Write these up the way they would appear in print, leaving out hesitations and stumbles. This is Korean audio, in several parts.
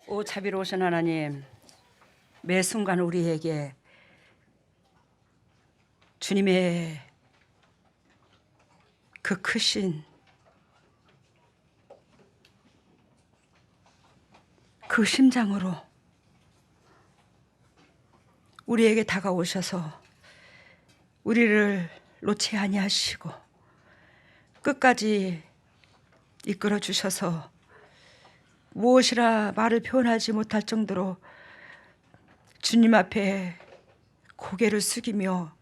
오 자비로우신 하나님, 매 순간 우리에게 주님의 그 크신 그 심장으로 우리에게 다가오셔서 우리를 놓지 아니하시고 끝까지 이끌어 주셔서 무엇이라 말을 표현하지 못할 정도로 주님 앞에 고개를 숙이며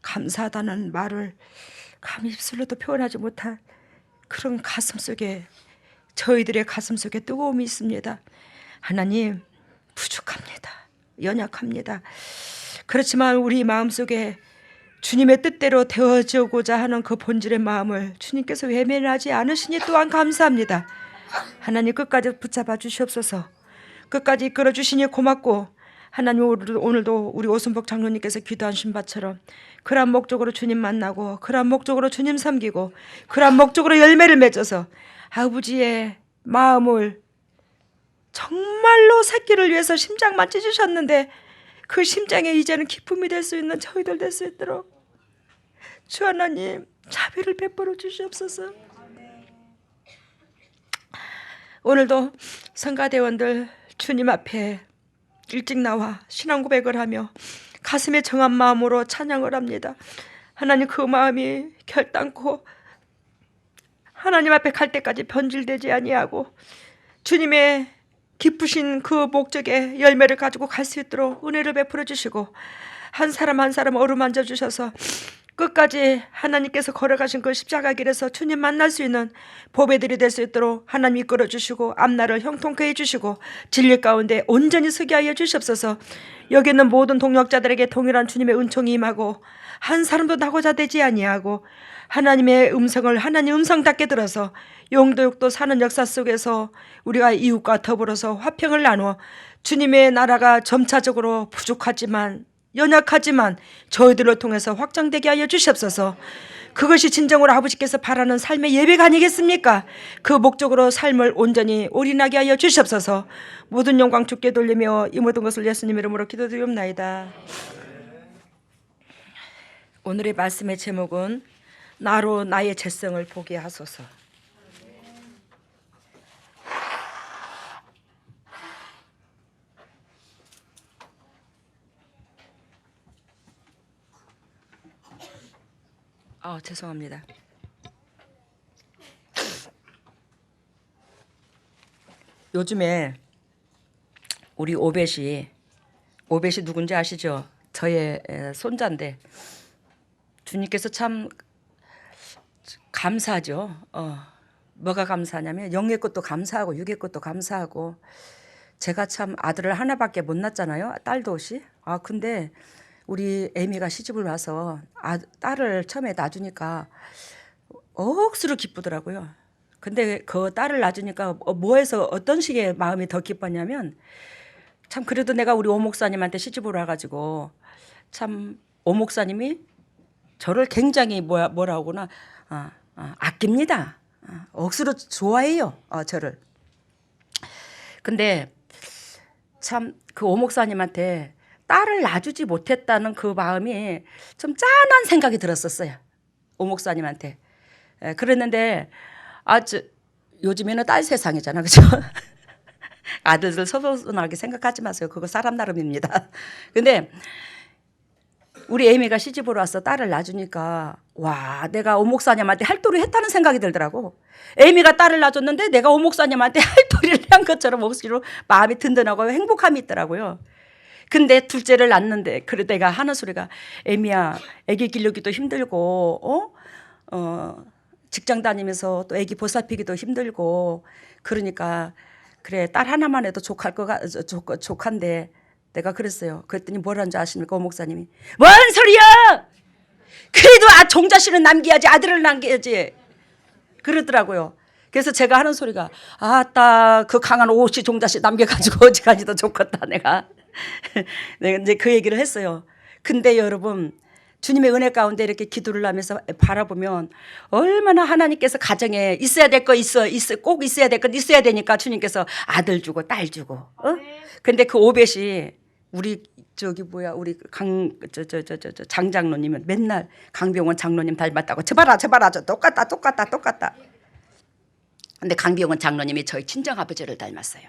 감사하다는 말을 감히 입술로도 표현하지 못할 그런 가슴 속에, 저희들의 가슴 속에 뜨거움이 있습니다. 하나님, 부족합니다. 연약합니다. 그렇지만 우리 마음속에 주님의 뜻대로 되어지고자 하는 그 본질의 마음을 주님께서 외면하지 않으시니 또한 감사합니다. 하나님, 끝까지 붙잡아 주시옵소서. 끝까지 이끌어 주시니 고맙고, 하나님, 오늘도 우리 오순복 장로님께서 기도하신 바처럼 그러한 목적으로 주님 만나고, 그러한 목적으로 주님 섬기고, 그러한 목적으로 열매를 맺어서 아버지의 마음을 정말로 새끼를 위해서 심장만 찢으셨는데 그 심장에 이제는 기쁨이 될 수 있는 저희들 될 수 있도록 주 하나님 자비를 베풀어 주시옵소서. 오늘도 성가대원들 주님 앞에 일찍 나와 신앙 고백을 하며 가슴에 정한 마음으로 찬양을 합니다. 하나님, 그 마음이 결단코 하나님 앞에 갈 때까지 변질되지 아니하고 주님의 기쁘신 그 목적의 열매를 가지고 갈 수 있도록 은혜를 베풀어 주시고, 한 사람 한 사람 어루만져 주셔서 끝까지 하나님께서 걸어가신 그 십자가 길에서 주님 만날 수 있는 보배들이 될 수 있도록 하나님 이끌어 주시고, 앞날을 형통케 해주시고, 진리 가운데 온전히 서게 하여 주시옵소서. 여기 있는 모든 동역자들에게 동일한 주님의 은총이 임하고 한 사람도 나고자 되지 아니하고 하나님의 음성을 하나님 음성답게 들어서 용도육도 사는 역사 속에서 우리가 이웃과 더불어서 화평을 나누어 주님의 나라가 점차적으로 부족하지만 연약하지만 저희들을 통해서 확장되게 하여 주시옵소서. 그것이 진정으로 아버지께서 바라는 삶의 예배가 아니겠습니까? 그 목적으로 삶을 온전히 올인하게 하여 주시옵소서. 모든 영광 주께 돌리며 이 모든 것을 예수님 이름으로 기도드리옵나이다. 오늘의 말씀의 제목은 나로 나의 죄성을 보게 하소서. 죄송합니다. 요즘에 우리 오벳이 누군지 아시죠? 저의 손자인데 주님께서 참 감사하죠. 뭐가 감사하냐면 영의 것도 감사하고 육의 것도 감사하고, 제가 참 아들을 하나밖에 못 낳았잖아요. 딸도 없이. 근데 우리 애미가 시집을 와서 딸을 처음에 낳아주니까 억수로 기쁘더라고요. 근데 그 딸을 낳아주니까 뭐해서 어떤 식의 마음이 더 기뻤냐면, 참 그래도 내가 우리 오 목사님한테 시집을 와가지고 참 오 목사님이 저를 굉장히 뭐라고나 아낍니다. 억수로 좋아해요, 저를. 근데 참 그 오 목사님한테 딸을 낳아주지 못했다는 그 마음이 좀 짠한 생각이 들었었어요, 오 목사님한테. 그랬는데 요즘에는 딸 세상이잖아, 그죠? 아들들 서서하게 생각하지 마세요. 그거 사람 나름입니다. 근데 우리 애미가 시집으로 와서 딸을 낳아주니까 와, 내가 오 목사님한테 할도리 했다는 생각이 들더라고. 애미가 딸을 낳아줬는데 내가 오 목사님한테 할도리를 한 것처럼 억수로 마음이 든든하고 행복함이 있더라고요. 근데 둘째를 낳는데 그래 내가 하는 소리가, 애미야, 애기 기르기도 힘들고 직장 다니면서 또 애기 보살피기도 힘들고 그러니까 그래, 딸 하나만 해도 족한데 내가 그랬어요. 그랬더니 뭐라는 줄 아십니까? 오 목사님이 뭔 소리야, 그래도 종자씨는 남겨야지, 아들을 남겨야지 그러더라고요. 그래서 제가 하는 소리가, 아따 그 강한 오씨 종자씨 남겨가지고 어지간히도 좋겠다 내가. 내가 이제 그 얘기를 했어요. 근데 여러분, 주님의 은혜 가운데 이렇게 기도를 하면서 바라보면 얼마나 하나님께서 가정에 있어야 될 거 꼭 있어야 될 것 있어야 되니까 주님께서 아들 주고 딸 주고. 근데 그 오벳이 우리 우리 장장로님은 맨날 강병원 장로님 닮았다고 저봐라 똑같다. 근데 강병원 장로님이 저희 친정 아버지를 닮았어요.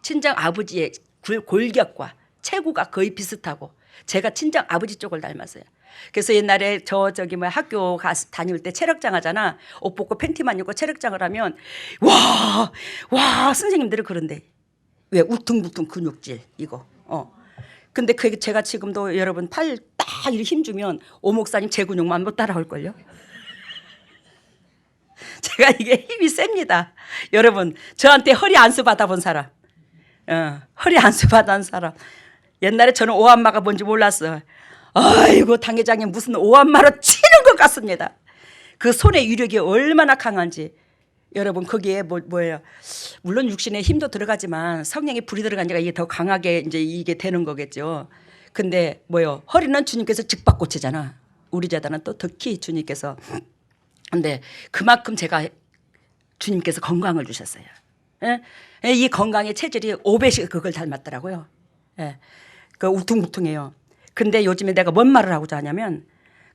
친정 아버지의 골격과 체구가 거의 비슷하고 제가 친정 아버지 쪽을 닮았어요. 그래서 옛날에 학교 다닐 때 체력장 하잖아. 옷 벗고 팬티만 입고 체력장을 하면 와 선생님들이 그런데 왜 울퉁불퉁 근육질 이거. 근데 그게 제가 지금도 여러분 팔 딱 이렇게 힘주면 오 목사님 제 근육만 못 따라올걸요. 제가 이게 힘이 셉니다. 여러분 저한테 허리 안수 받아본 사람, 허리 안수 받은 사람. 옛날에 저는 오한마가 뭔지 몰랐어. 아이고 당회장이 무슨 오한마로 치는 것 같습니다. 그 손의 위력이 얼마나 강한지. 여러분 거기에 뭐예요? 물론 육신에 힘도 들어가지만 성령의 불이 들어가니까 이게 더 강하게 이제 이게 되는 거겠죠. 근데 허리는 주님께서 직박 고치잖아. 우리 재단은 또 특히 주님께서. 근데 그만큼 제가 주님께서 건강을 주셨어요. 예? 이 건강의 체질이 오벳이 그걸 닮았더라고요. 예. 그 울퉁불퉁해요. 근데 요즘에 내가 뭔 말을 하고자 하냐면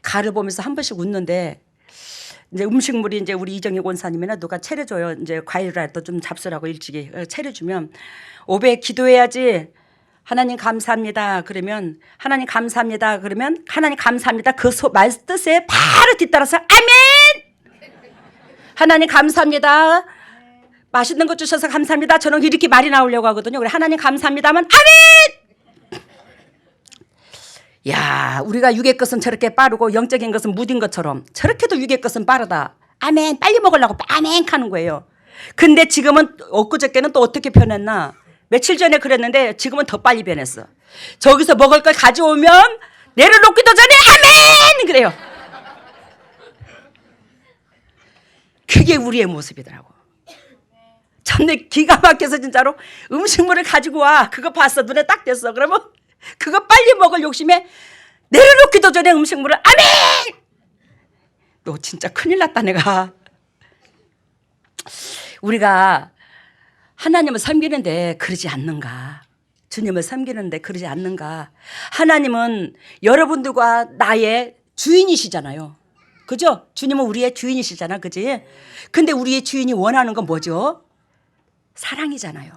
가를 보면서 한 번씩 웃는데 이제 음식물이 이제 우리 이정희 권사님이나 누가 차려줘요. 이제 과일이라도 좀 잡수라고 일찍이 차려주면 오벳 기도해야지. 하나님 감사합니다. 그러면 하나님 감사합니다. 그러면 하나님 감사합니다. 그 말 뜻에 바로 뒤따라서 아멘. 하나님 감사합니다. 맛있는 거 주셔서 감사합니다. 저는 이렇게 말이 나오려고 하거든요. 그래 하나님 감사합니다만 아멘. 야, 우리가 육의 것은 저렇게 빠르고 영적인 것은 무딘 것처럼 저렇게도 육의 것은 빠르다. 아멘. 빨리 먹으려고 아멘 하는 거예요. 근데 지금은 엊그저께는 또 어떻게 변했나? 며칠 전에 그랬는데 지금은 더 빨리 변했어. 저기서 먹을 걸 가져오면 내려놓기도 전에 아멘 그래요. 그게 우리의 모습이더라고. 참내 기가 막혀서 진짜로 음식물을 가지고 와. 그거 봤어. 눈에 딱 띄었어. 그러면 그거 빨리 먹을 욕심에 내려놓기도 전에 음식물을 아멘. 너 진짜 큰일 났다 내가. 우리가 하나님을 섬기는데 그러지 않는가? 주님을 섬기는데 그러지 않는가? 하나님은 여러분들과 나의 주인이시잖아요. 그죠? 주님은 우리의 주인이시잖아. 그지? 근데 우리의 주인이 원하는 건 뭐죠? 사랑이잖아요.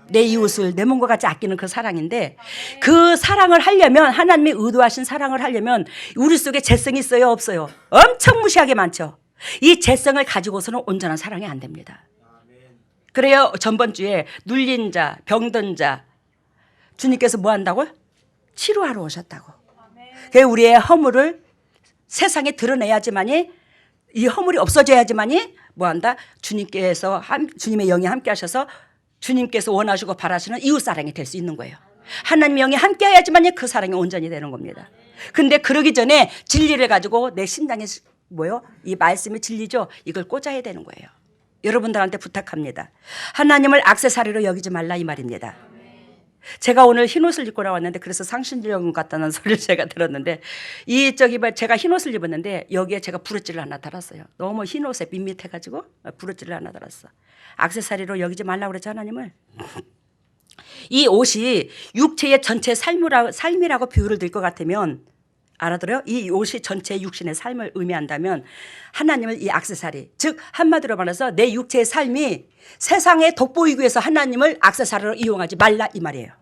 내 이웃을 내 몸과 같이 아끼는 그 사랑인데 그 사랑을 하려면 하나님이 의도하신 사랑을 하려면 우리 속에 재성이 있어요? 없어요? 엄청 무시하게 많죠. 이 재성을 가지고서는 온전한 사랑이 안 됩니다. 그래요. 전번 주에 눌린 자, 병든 자 주님께서 뭐 한다고요? 치료하러 오셨다고. 그래서 우리의 허물을 세상에 드러내야지만이 이 허물이 없어져야지만이 뭐 한다? 주님께서 주님의 영이 함께 하셔서 주님께서 원하시고 바라시는 이웃 사랑이 될 수 있는 거예요. 하나님의 영이 함께 해야지만이 그 사랑이 온전히 되는 겁니다. 근데 그러기 전에 진리를 가지고 내 심장에 뭐요? 이 말씀이 진리죠. 이걸 꽂아야 되는 거예요. 여러분들한테 부탁합니다. 하나님을 액세서리로 여기지 말라 이 말입니다. 제가 오늘 흰옷을 입고 나왔는데 그래서 상신령 같다는 소리를 제가 들었는데 제가 흰옷을 입었는데 여기에 제가 부르지를 하나 달았어요. 너무 흰옷에 밋밋해가지고 부르지를 하나 달았어. 액세서리로 여기지 말라고 그랬죠 하나님을. 이 옷이 육체의 전체 삶이라고 비유를 들 것 같으면 알아들어요? 이 옷이 전체 육신의 삶을 의미한다면 하나님을 이 액세서리 즉 한마디로 말해서 내 육체의 삶이 세상에 돋보이기 위해서 하나님을 액세서리로 이용하지 말라 이 말이에요.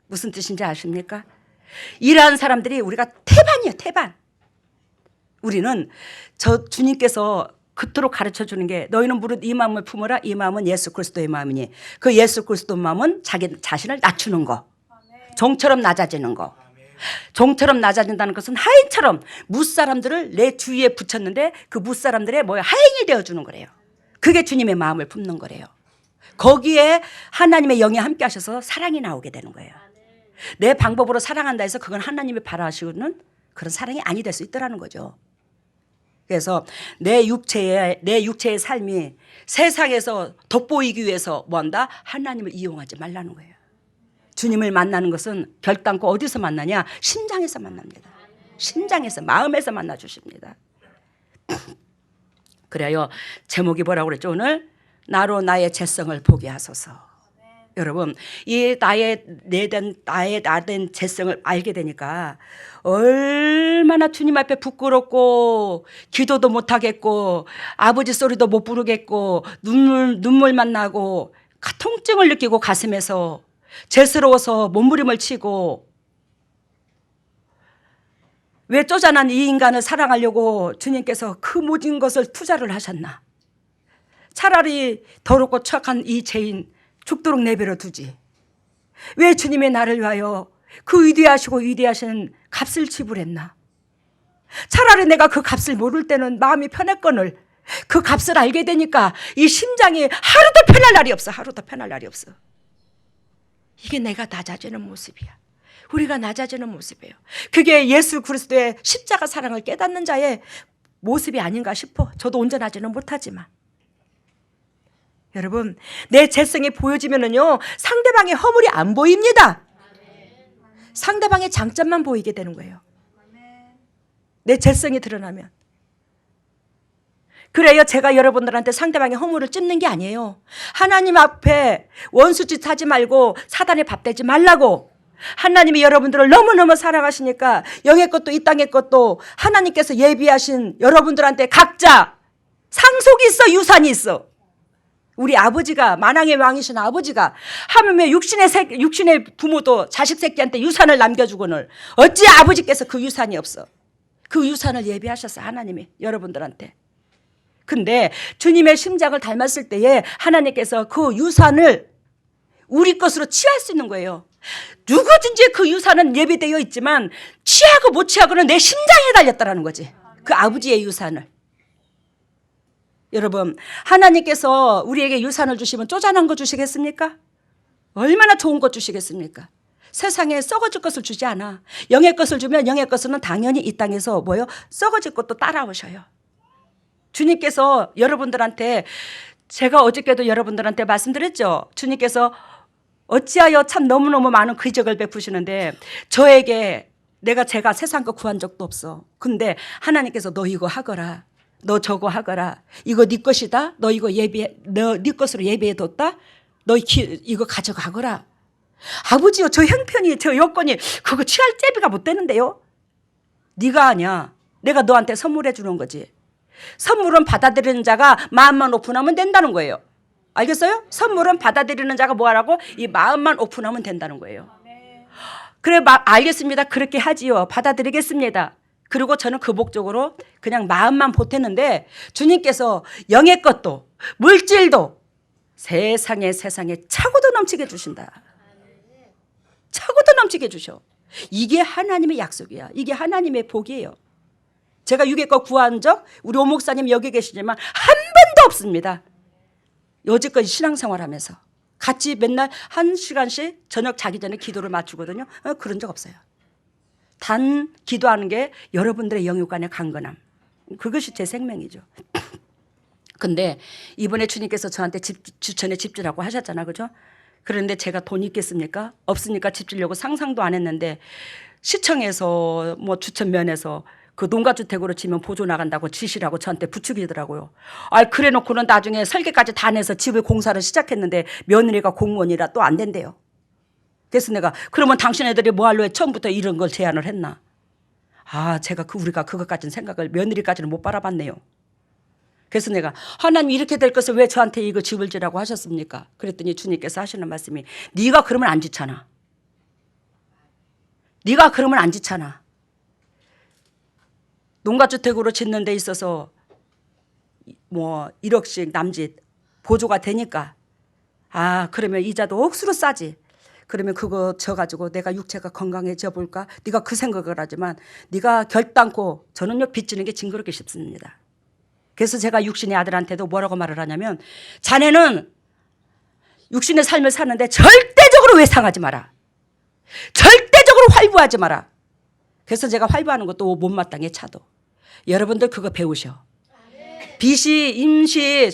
무슨 뜻인지 아십니까? 이러한 사람들이 우리가 태반이에요. 태반. 우리는 주님께서 그토록 가르쳐 주는 게 너희는 무릇 이 마음을 품어라. 이 마음은 예수 그리스도의 마음이니 그 예수 그리스도 마음은 자기 자신을 낮추는 거. 종처럼 낮아지는 거. 종처럼 낮아진다는 것은 하인처럼 무사람들을 내 주위에 붙였는데 그 무사람들의 하인이 되어주는 거래요. 그게 주님의 마음을 품는 거래요. 거기에 하나님의 영이 함께 하셔서 사랑이 나오게 되는 거예요. 내 방법으로 사랑한다 해서 그건 하나님이 바라시는 그런 사랑이 아니 될 수 있더라는 거죠. 그래서 내 육체의 삶이 세상에서 돋보이기 위해서 뭐한다? 하나님을 이용하지 말라는 거예요. 주님을 만나는 것은 결단코 어디서 만나냐? 심장에서 만납니다. 심장에서, 마음에서 만나 주십니다. 그래요. 제목이 뭐라고 그랬죠 오늘? 나로 나의 죄성을 보게 하소서. 여러분, 이 나의 나된 죄성을 알게 되니까 얼마나 주님 앞에 부끄럽고 기도도 못 하겠고 아버지 소리도 못 부르겠고 눈물만 나고 통증을 느끼고 가슴에서 죄스러워서 몸부림을 치고, 왜 쪼잔한 이 인간을 사랑하려고 주님께서 그 모든 것을 투자를 하셨나? 차라리 더럽고 추악한 이 죄인 죽도록 내버려 두지. 왜 주님의 나를 위하여 그 위대하시고 위대하신 값을 지불했나? 차라리 내가 그 값을 모를 때는 마음이 편했거늘 그 값을 알게 되니까 이 심장이 하루도 편할 날이 없어. 하루도 편할 날이 없어. 이게 내가 낮아지는 모습이야. 우리가 낮아지는 모습이에요. 그게 예수 그리스도의 십자가 사랑을 깨닫는 자의 모습이 아닌가 싶어. 저도 온전하지는 못하지만. 여러분, 내 죄성이 보여지면은요, 상대방의 허물이 안 보입니다. 상대방의 장점만 보이게 되는 거예요. 내 죄성이 드러나면. 그래요. 제가 여러분들한테 상대방의 허물을 찝는 게 아니에요. 하나님 앞에 원수짓 하지 말고 사단에 밥되지 말라고. 하나님이 여러분들을 너무너무 사랑하시니까 영의 것도 이 땅의 것도 하나님께서 예비하신 여러분들한테 각자 상속이 있어, 유산이 있어. 우리 아버지가, 만왕의 왕이신 아버지가 하물며 육신의 부모도 자식 새끼한테 유산을 남겨주거늘 어찌 아버지께서 그 유산이 없어. 그 유산을 예비하셨어, 하나님이 여러분들한테. 근데 주님의 심장을 닮았을 때에 하나님께서 그 유산을 우리 것으로 취할 수 있는 거예요. 누구든지 그 유산은 예비되어 있지만 취하고 못 취하고는 내 심장에 달렸다라는 거지. 그 아버지의 유산을. 여러분, 하나님께서 우리에게 유산을 주시면 쪼잔한 거 주시겠습니까? 얼마나 좋은 것 주시겠습니까? 세상에 썩어질 것을 주지 않아. 영의 것을 주면 영의 것은 당연히 이 땅에서 뭐요? 썩어질 것도 따라오셔요. 주님께서 여러분들한테, 제가 어저께도 여러분들한테 말씀드렸죠. 주님께서 어찌하여 참 너무너무 많은 기적을 베푸시는데 저에게 제가 세상 거 구한 적도 없어. 근데 하나님께서 너 이거 하거라. 너 저거 하거라. 이거 네 것이다. 너 이거 네 것으로 예비해뒀다. 너 이거 가져가거라. 아버지요, 저 형편이, 저 여건이 그거 취할 제비가 못 되는데요. 네가 아니야. 내가 너한테 선물해 주는 거지. 선물은 받아들이는 자가 마음만 오픈하면 된다는 거예요. 알겠어요? 선물은 받아들이는 자가 뭐하라고? 이 마음만 오픈하면 된다는 거예요. 그래, 알겠습니다. 그렇게 하지요. 받아들이겠습니다. 그리고 저는 그 목적으로 그냥 마음만 보탰는데 주님께서 영의 것도 물질도 세상에 차고도 넘치게 주신다. 차고도 넘치게 주셔. 이게 하나님의 약속이야. 이게 하나님의 복이에요. 제가 육의 것 구한 적 우리 오 목사님 여기 계시지만 한 번도 없습니다. 여지껏 신앙생활하면서 같이 맨날 1시간씩 저녁 자기 전에 기도를 맞추거든요. 그런 적 없어요. 단 기도하는 게 여러분들의 영육간의 강건함. 그것이 제 생명이죠. 근데 이번에 주님께서 저한테 주천에 집주라고 하셨잖아, 그죠? 그런데 제가 돈이 있겠습니까? 없으니까 집 주려고 상상도 안 했는데 시청에서 뭐 주천면에서 그 농가주택으로 치면 보조 나간다고 지시라고 저한테 부추기더라고요. 그래 놓고는 나중에 설계까지 다 내서 집을 공사를 시작했는데 며느리가 공무원이라 또 안 된대요. 그래서 내가 그러면 당신 애들이 뭐 할래 처음부터 이런 걸 제안을 했나. 우리가 그것까지는 생각을 며느리까지는 못 바라봤네요. 그래서 내가 하나님 이렇게 될 것을 왜 저한테 이거 집을 지라고 하셨습니까? 그랬더니 주님께서 하시는 말씀이 네가 그러면 안 지잖아. 네가 그러면 안 지잖아. 농가주택으로 짓는 데 있어서 뭐 1억씩 남짓 보조가 되니까 그러면 이자도 억수로 싸지. 그러면 그거 져가지고 내가 육체가 건강해져 볼까? 네가 그 생각을 하지만 네가 결단코 저는요 빚지는 게 징그럽게 쉽습니다. 그래서 제가 육신의 아들한테도 뭐라고 말을 하냐면 자네는 육신의 삶을 사는데 절대적으로 외상하지 마라. 절대적으로 활부하지 마라. 그래서 제가 활부하는 것도 못마땅해 차도. 여러분들 그거 배우셔. 빚이 임시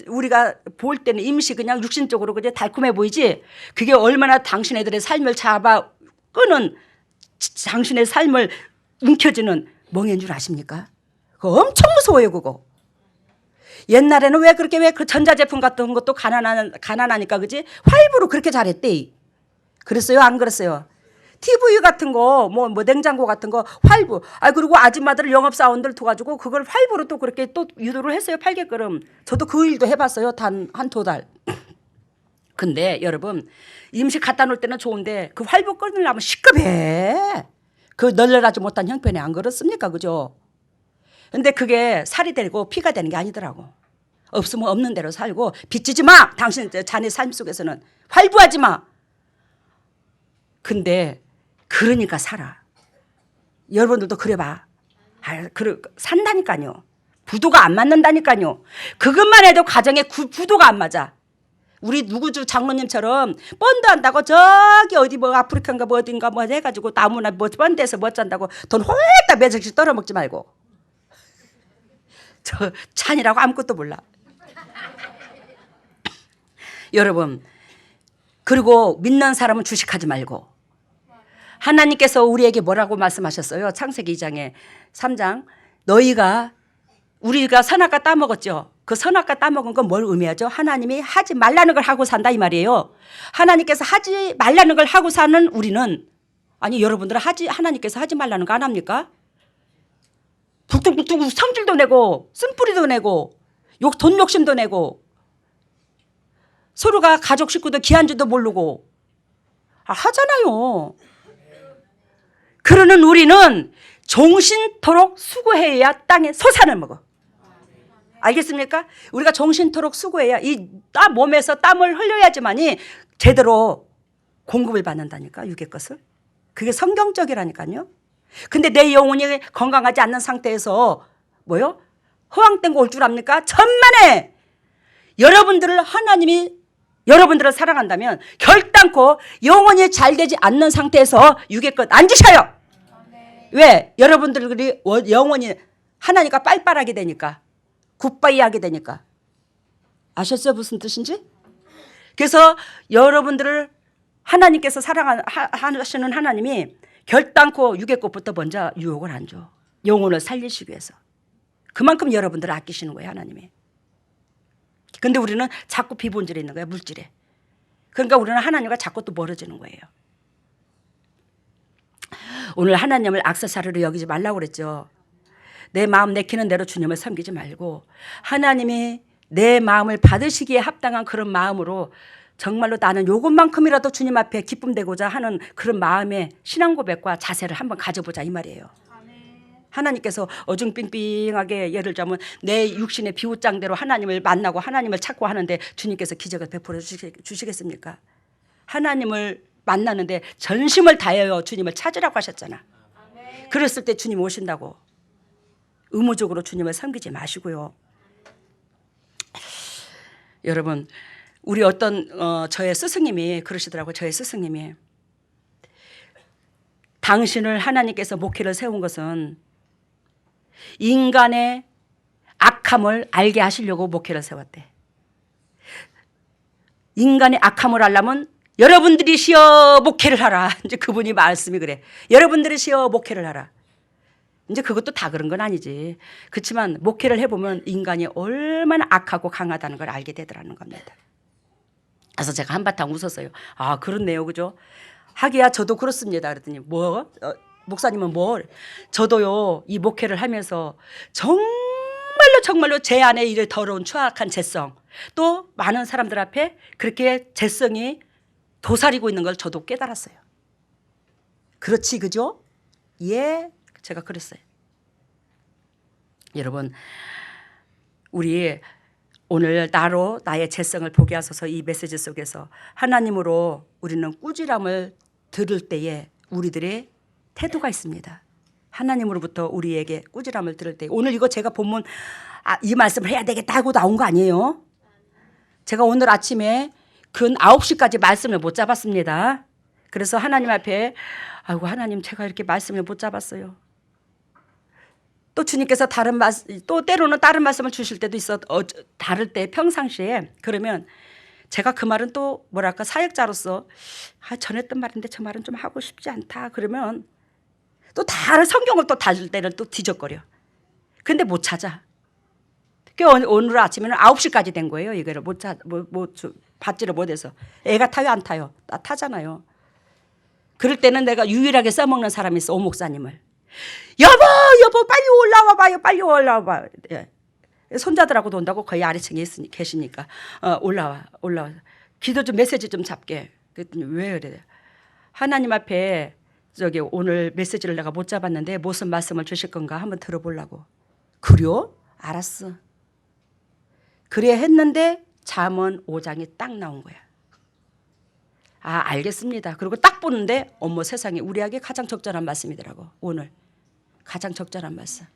우리가 볼 때는 임시 그냥 육신적으로 그냥 달콤해 보이지 그게 얼마나 당신네들의 삶을 잡아 끄는 당신의 삶을 움켜쥐는 멍인 줄 아십니까? 그거 엄청 무서워요 그거. 옛날에는 왜 그 전자제품 같은 것도 가난하니까 그지? 화이브로 그렇게 잘했대. 그랬어요 안 그랬어요? TV 같은 거 뭐 냉장고 같은 거 화이브. 그리고 아줌마들 영업사원들 도와주고 그걸 화이브로 또 그렇게 또 유도를 했어요 팔게끔. 저도 그 일도 해봤어요 단 한 두 달. 근데 여러분 음식 갖다 놓을 때는 좋은데 그 화이브 끊으려면 시급해. 그 널널하지 못한 형편에 안 그렇습니까 그죠? 근데 그게 살이 되고 피가 되는 게 아니더라고. 없으면 없는 대로 살고 빚지지 마. 당신 자네 삶 속에서는 활부하지 마. 근데 그러니까 살아. 여러분들도 그래봐. 산다니까요. 부도가 안 맞는다니까요. 그것만 해도 가정에 부도가 안 맞아. 우리 누구주 장로님처럼 뻔도 한다고 저기 어디 뭐 아프리카인가 뭐 어딘가 뭐 해가지고 나무나 뭐 뻔데서 뭐 짠다고 돈 홀딱 몇 억씩 떨어먹지 말고. 저 찬이라고 아무것도 몰라. 여러분 그리고 믿는 사람은 주식하지 말고. 하나님께서 우리에게 뭐라고 말씀하셨어요? 창세기 2장에 3장 우리가 선악과 따먹었죠. 그 선악과 따먹은 건 뭘 의미하죠? 하나님이 하지 말라는 걸 하고 산다 이 말이에요. 하나님께서 하지 말라는 걸 하고 사는 우리는 여러분들은 하나님께서 하지 말라는 거 안 합니까? 북뚝북뚝 성질도 내고 쓴뿌리도 내고 돈 욕심도 내고 서로가 가족 식구도 귀한 줄도 모르고 하잖아요. 그러는 우리는 종신토록 수고해야 땅에 소산을 먹어. 알겠습니까? 우리가 종신토록 수고해야 이 몸에서 땀을 흘려야지만이 제대로 공급을 받는다니까 육의 것을. 그게 성경적이라니까요. 근데 내 영혼이 건강하지 않는 상태에서 허황된 거 올 줄 압니까? 천만에 여러분들을 사랑한다면 결단코 영혼이 잘 되지 않는 상태에서 육의 것 안 드셔요. 왜? 여러분들이 영혼이 하나님과 빨빨하게 되니까 굿바이 하게 되니까. 아셨어요? 무슨 뜻인지? 그래서 여러분들을 하나님께서 사랑하시는 하나님이 결단코 육의 것부터 먼저 유혹을 안 줘. 영혼을 살리시기 위해서. 그만큼 여러분들을 아끼시는 거예요 하나님이. 근데 우리는 자꾸 비본질에 있는 거야 물질에. 그러니까 우리는 하나님과 자꾸 또 멀어지는 거예요. 오늘 하나님을 액세서리로 여기지 말라고 그랬죠. 내 마음 내키는 대로 주님을 섬기지 말고 하나님이 내 마음을 받으시기에 합당한 그런 마음으로 정말로 나는 요것만큼이라도 주님 앞에 기쁨되고자 하는 그런 마음의 신앙 고백과 자세를 한번 가져보자 이 말이에요. 하나님께서 어중빙빙하게 예를 들자면 내 육신의 비우장대로 하나님을 만나고 하나님을 찾고 하는데 주님께서 기적을 베풀어 주시겠습니까? 하나님을 만나는데 전심을 다하여 주님을 찾으라고 하셨잖아. 그랬을 때 주님 오신다고. 의무적으로 주님을 섬기지 마시고요. 여러분 우리 저의 스승님이 그러시더라고요. 저의 스승님이 당신을 하나님께서 목회를 세운 것은 인간의 악함을 알게 하시려고 목회를 세웠대. 인간의 악함을 알려면 여러분들이 시어 목회를 하라. 이제 그분이 말씀이 그래. 여러분들이 시어 목회를 하라. 이제 그것도 다 그런 건 아니지. 그렇지만 목회를 해보면 인간이 얼마나 악하고 강하다는 걸 알게 되더라는 겁니다. 그래서 제가 한바탕 웃었어요. 그렇네요. 그죠? 하기야 저도 그렇습니다. 그랬더니 목사님은 저도요 이 목회를 하면서 정말로 제 안에 이 더러운 추악한 죄성 또 많은 사람들 앞에 그렇게 죄성이 도사리고 있는 걸 저도 깨달았어요. 그렇지 그죠? 예, 제가 그랬어요. 여러분 우리 오늘 나의 죄성을 보게 하소서 이 메시지 속에서 하나님으로 우리는 꾸지람을 들을 때에 우리들의 태도가 있습니다. 하나님으로부터 우리에게 꾸지람을 들을 때 오늘 이거 제가 본문 이 말씀을 해야 되겠다 하고 나온 거 아니에요. 제가 오늘 아침에 근 9시까지 말씀을 못 잡았습니다. 그래서 하나님 앞에 하나님 제가 이렇게 말씀을 못 잡았어요. 또 주님께서 또 때로는 다른 말씀을 주실 때도 있어. 다를 때 평상시에 그러면 제가 그 말은 또 사역자로서 전했던 말인데 저 말은 좀 하고 싶지 않다. 그러면 또 다 성경을 또 다닐 때는 또 뒤적거려. 근데 못 찾아. 그 오늘 아침에는 9시까지 된 거예요. 이거를 받지를 못해서. 애가 타요 안 타요? 나 타잖아요. 그럴 때는 내가 유일하게 써먹는 사람이 있어. 오 목사님을. 여보 빨리 올라와 봐요. 빨리 올라와 봐요. 예. 손자들하고도 온다고 거의 아래층에 계시니까 올라와. 기도 좀 메시지 좀 잡게. 그랬더니 왜 그래? 하나님 앞에 저기 오늘 메시지를 내가 못 잡았는데 무슨 말씀을 주실 건가 한번 들어보려고. 그래요? 알았어. 그래 했는데 잠언 5장이 딱 나온 거야. 아 알겠습니다. 그리고 딱 보는데 어머 세상에 우리에게 가장 적절한 말씀이더라고. 오늘 가장 적절한 말씀.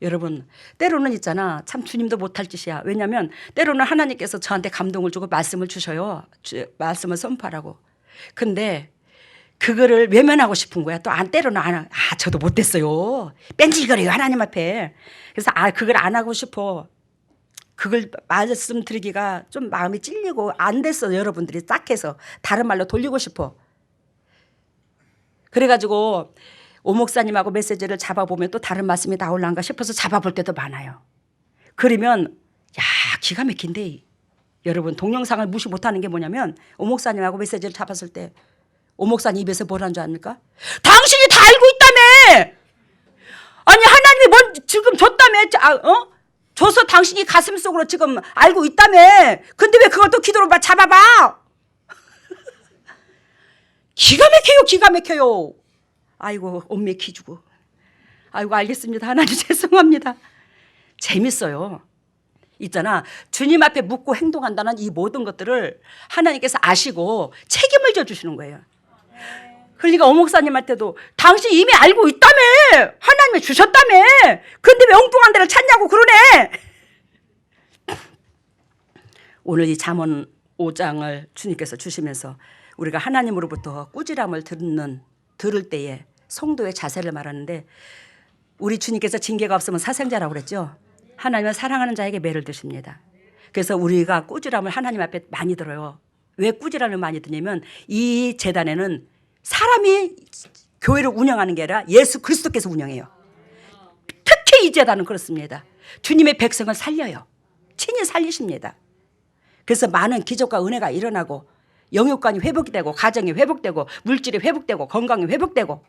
여러분 때로는 있잖아. 참 주님도 못할 짓이야. 왜냐하면 때로는 하나님께서 저한테 감동을 주고 말씀을 주셔요. 말씀을 선포하라고. 근데 그거를 외면하고 싶은 거야. 또 때로는 저도 못됐어요. 뺀질거려요 하나님 앞에. 그래서 그걸 안 하고 싶어. 그걸 말씀드리기가 좀 마음이 찔리고 안 됐어. 여러분들이 싹해서 다른 말로 돌리고 싶어. 그래가지고 오 목사님하고 메시지를 잡아보면 또 다른 말씀이 나올란가 싶어서 잡아볼 때도 많아요. 그러면 기가 막힌데 여러분 동영상을 무시 못하는 게 뭐냐면 오 목사님하고 메시지를 잡았을 때 오 목사님 입에서 뭐라는 줄 압니까? 당신이 다 알고 있다며. 아니 하나님이 뭔 지금 줬다며. 줘서 당신이 가슴속으로 지금 알고 있다며. 근데 왜 그걸 또 기도로 잡아봐. 기가 막혀요. 아이고 옷 맥히주고. 아이고 알겠습니다. 하나님 죄송합니다. 재밌어요. 있잖아. 주님 앞에 묻고 행동한다는 이 모든 것들을 하나님께서 아시고 책임을 져주시는 거예요. 그러니까 오 목사님한테도 당신 이미 알고 있다며. 하나님이 주셨다며. 근데 왜 엉뚱한 데를 찾냐고 그러네. 오늘 이 잠언 5장을 주님께서 주시면서 우리가 하나님으로부터 꾸지람을 들을 때에 성도의 자세를 말하는데 우리 주님께서 징계가 없으면 사생자라고 그랬죠. 하나님은 사랑하는 자에게 매를 드십니다. 그래서 우리가 꾸지람을 하나님 앞에 많이 들어요. 왜 꾸지람을 많이 드냐면 이 재단에는 사람이 교회를 운영하는 게 아니라 예수 그리스도께서 운영해요. 특히 이 재단은 그렇습니다. 주님의 백성을 살려요. 친히 살리십니다. 그래서 많은 기적과 은혜가 일어나고 영육간이 회복되고 가정이 회복되고 물질이 회복되고 건강이 회복되고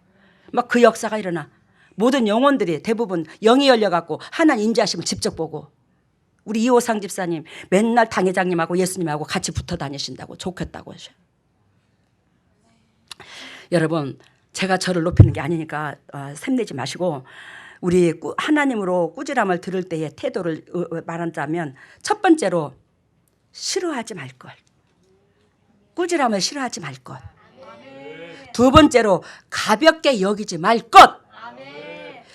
막 그 역사가 일어나. 모든 영혼들이 대부분 영이 열려갖고 하나님 임재하심을 직접 보고 우리 이호상 집사님 맨날 당회장님하고 예수님하고 같이 붙어 다니신다고 좋겠다고 하셔요. 여러분 제가 저를 높이는 게 아니니까 샘내지 마시고 우리 하나님으로 꾸지람을 들을 때의 태도를 말한다면 첫 번째로 싫어하지 말 것. 꾸지람을 싫어하지 말 것. 두 번째로 가볍게 여기지 말 것.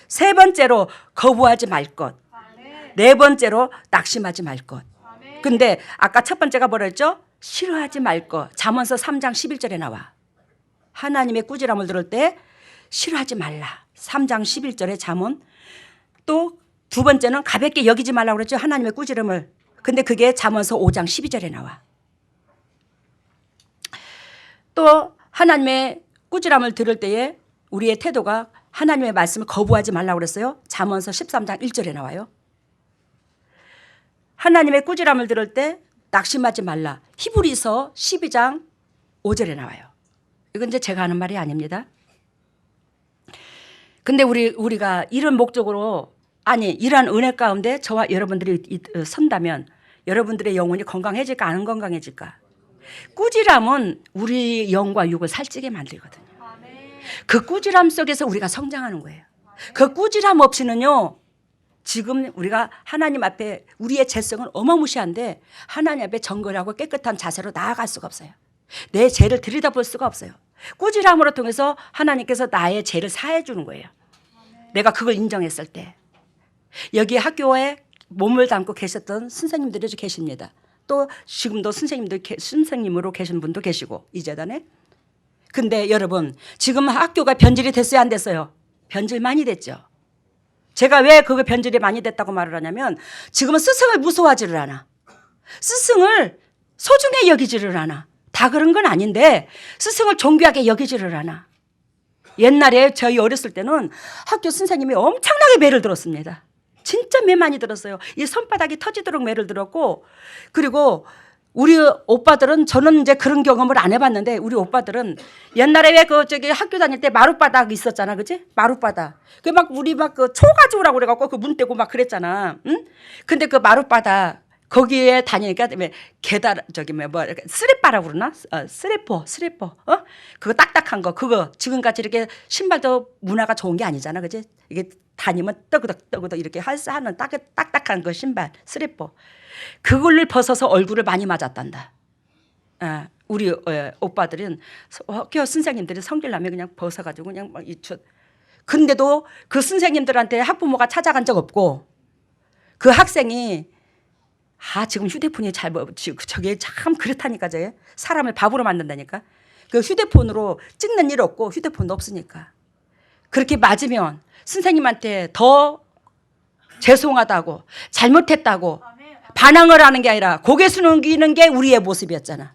세 번째로 거부하지 말 것. 네 번째로 낙심하지 말 것. 근데 아까 첫 번째가 뭐라 했죠? 싫어하지 말 것. 잠언서 3장 11절에 나와. 하나님의 꾸지람을 들을 때 싫어하지 말라. 3장 11절에 잠언. 또 두 번째는 가볍게 여기지 말라고 그랬죠. 하나님의 꾸지람을. 근데 그게 잠언서 5장 12절에 나와. 또 하나님의 꾸지람을 들을 때에 우리의 태도가 하나님의 말씀을 거부하지 말라고 그랬어요. 잠언서 13장 1절에 나와요. 하나님의 꾸지람을 들을 때 낙심하지 말라. 히브리서 12장 5절에 나와요. 이건 이제 제가 하는 말이 아닙니다. 근데 우리가 이런 목적으로 이러한 은혜 가운데 저와 여러분들이 선다면 여러분들의 영혼이 건강해질까 안 건강해질까? 꾸지람은 우리 영과 육을 살찌게 만들거든요. 그 꾸지람 속에서 우리가 성장하는 거예요. 그 꾸지람 없이는요. 지금 우리가 하나님 앞에 우리의 죄성은 어마무시한데 하나님 앞에 정결하고 깨끗한 자세로 나아갈 수가 없어요. 내 죄를 들여다볼 수가 없어요. 꾸지람으로 통해서 하나님께서 나의 죄를 사해 주는 거예요. 내가 그걸 인정했을 때. 여기 학교에 몸을 담고 계셨던 선생님들이 계십니다. 또 지금도 선생님으로 계신 분도 계시고 이 재단에. 근데 여러분 지금 학교가 변질이 됐어요 안 됐어요? 변질 많이 됐죠. 제가 왜 그거 변질이 많이 됐다고 말을 하냐면 지금은 스승을 무서워하지를 않아. 스승을 소중히 여기지를 않아. 다 그런 건 아닌데 스승을 존귀하게 여기지를 않아. 옛날에 저희 어렸을 때는 학교 선생님이 엄청나게 매를 들었습니다. 진짜 매 많이 들었어요. 이 손바닥이 터지도록 매를 들었고, 그리고 우리 오빠들은, 저는 이제 그런 경험을 안 해봤는데, 우리 오빠들은 옛날에 왜 그 저기 학교 다닐 때 마룻바닥 있었잖아, 그지? 마룻바닥. 그 막 우리 막 그 초 가져오라고 그래갖고 그 문 떼고 막 그랬잖아. 응? 근데 그 마룻바닥 거기에 다니니까 왜 계단 저기 뭐 쓰레빠라고 그러나? 쓰레퍼. 그거 딱딱한 거, 그거 지금같이 이렇게 신발도 문화가 좋은 게 아니잖아, 그지? 이게 다니면 떠그덕 이렇게 하는 딱딱한 그 신발 쓰레퍼. 그걸 벗어서 얼굴을 많이 맞았단다. 우리 오빠들은 학교 선생님들이 성질나면 그냥 벗어가지고 그냥 막 근데도 그 선생님들한테 학부모가 찾아간 적 없고, 그 학생이 지금 휴대폰이 저게 참 그렇다니까, 저게 사람을 바보로 만든다니까. 그 휴대폰으로 찍는 일 없고 휴대폰도 없으니까 그렇게 맞으면 선생님한테 더 죄송하다고 잘못했다고 반항을 하는 게 아니라 고개 숙이는 게 우리의 모습이었잖아.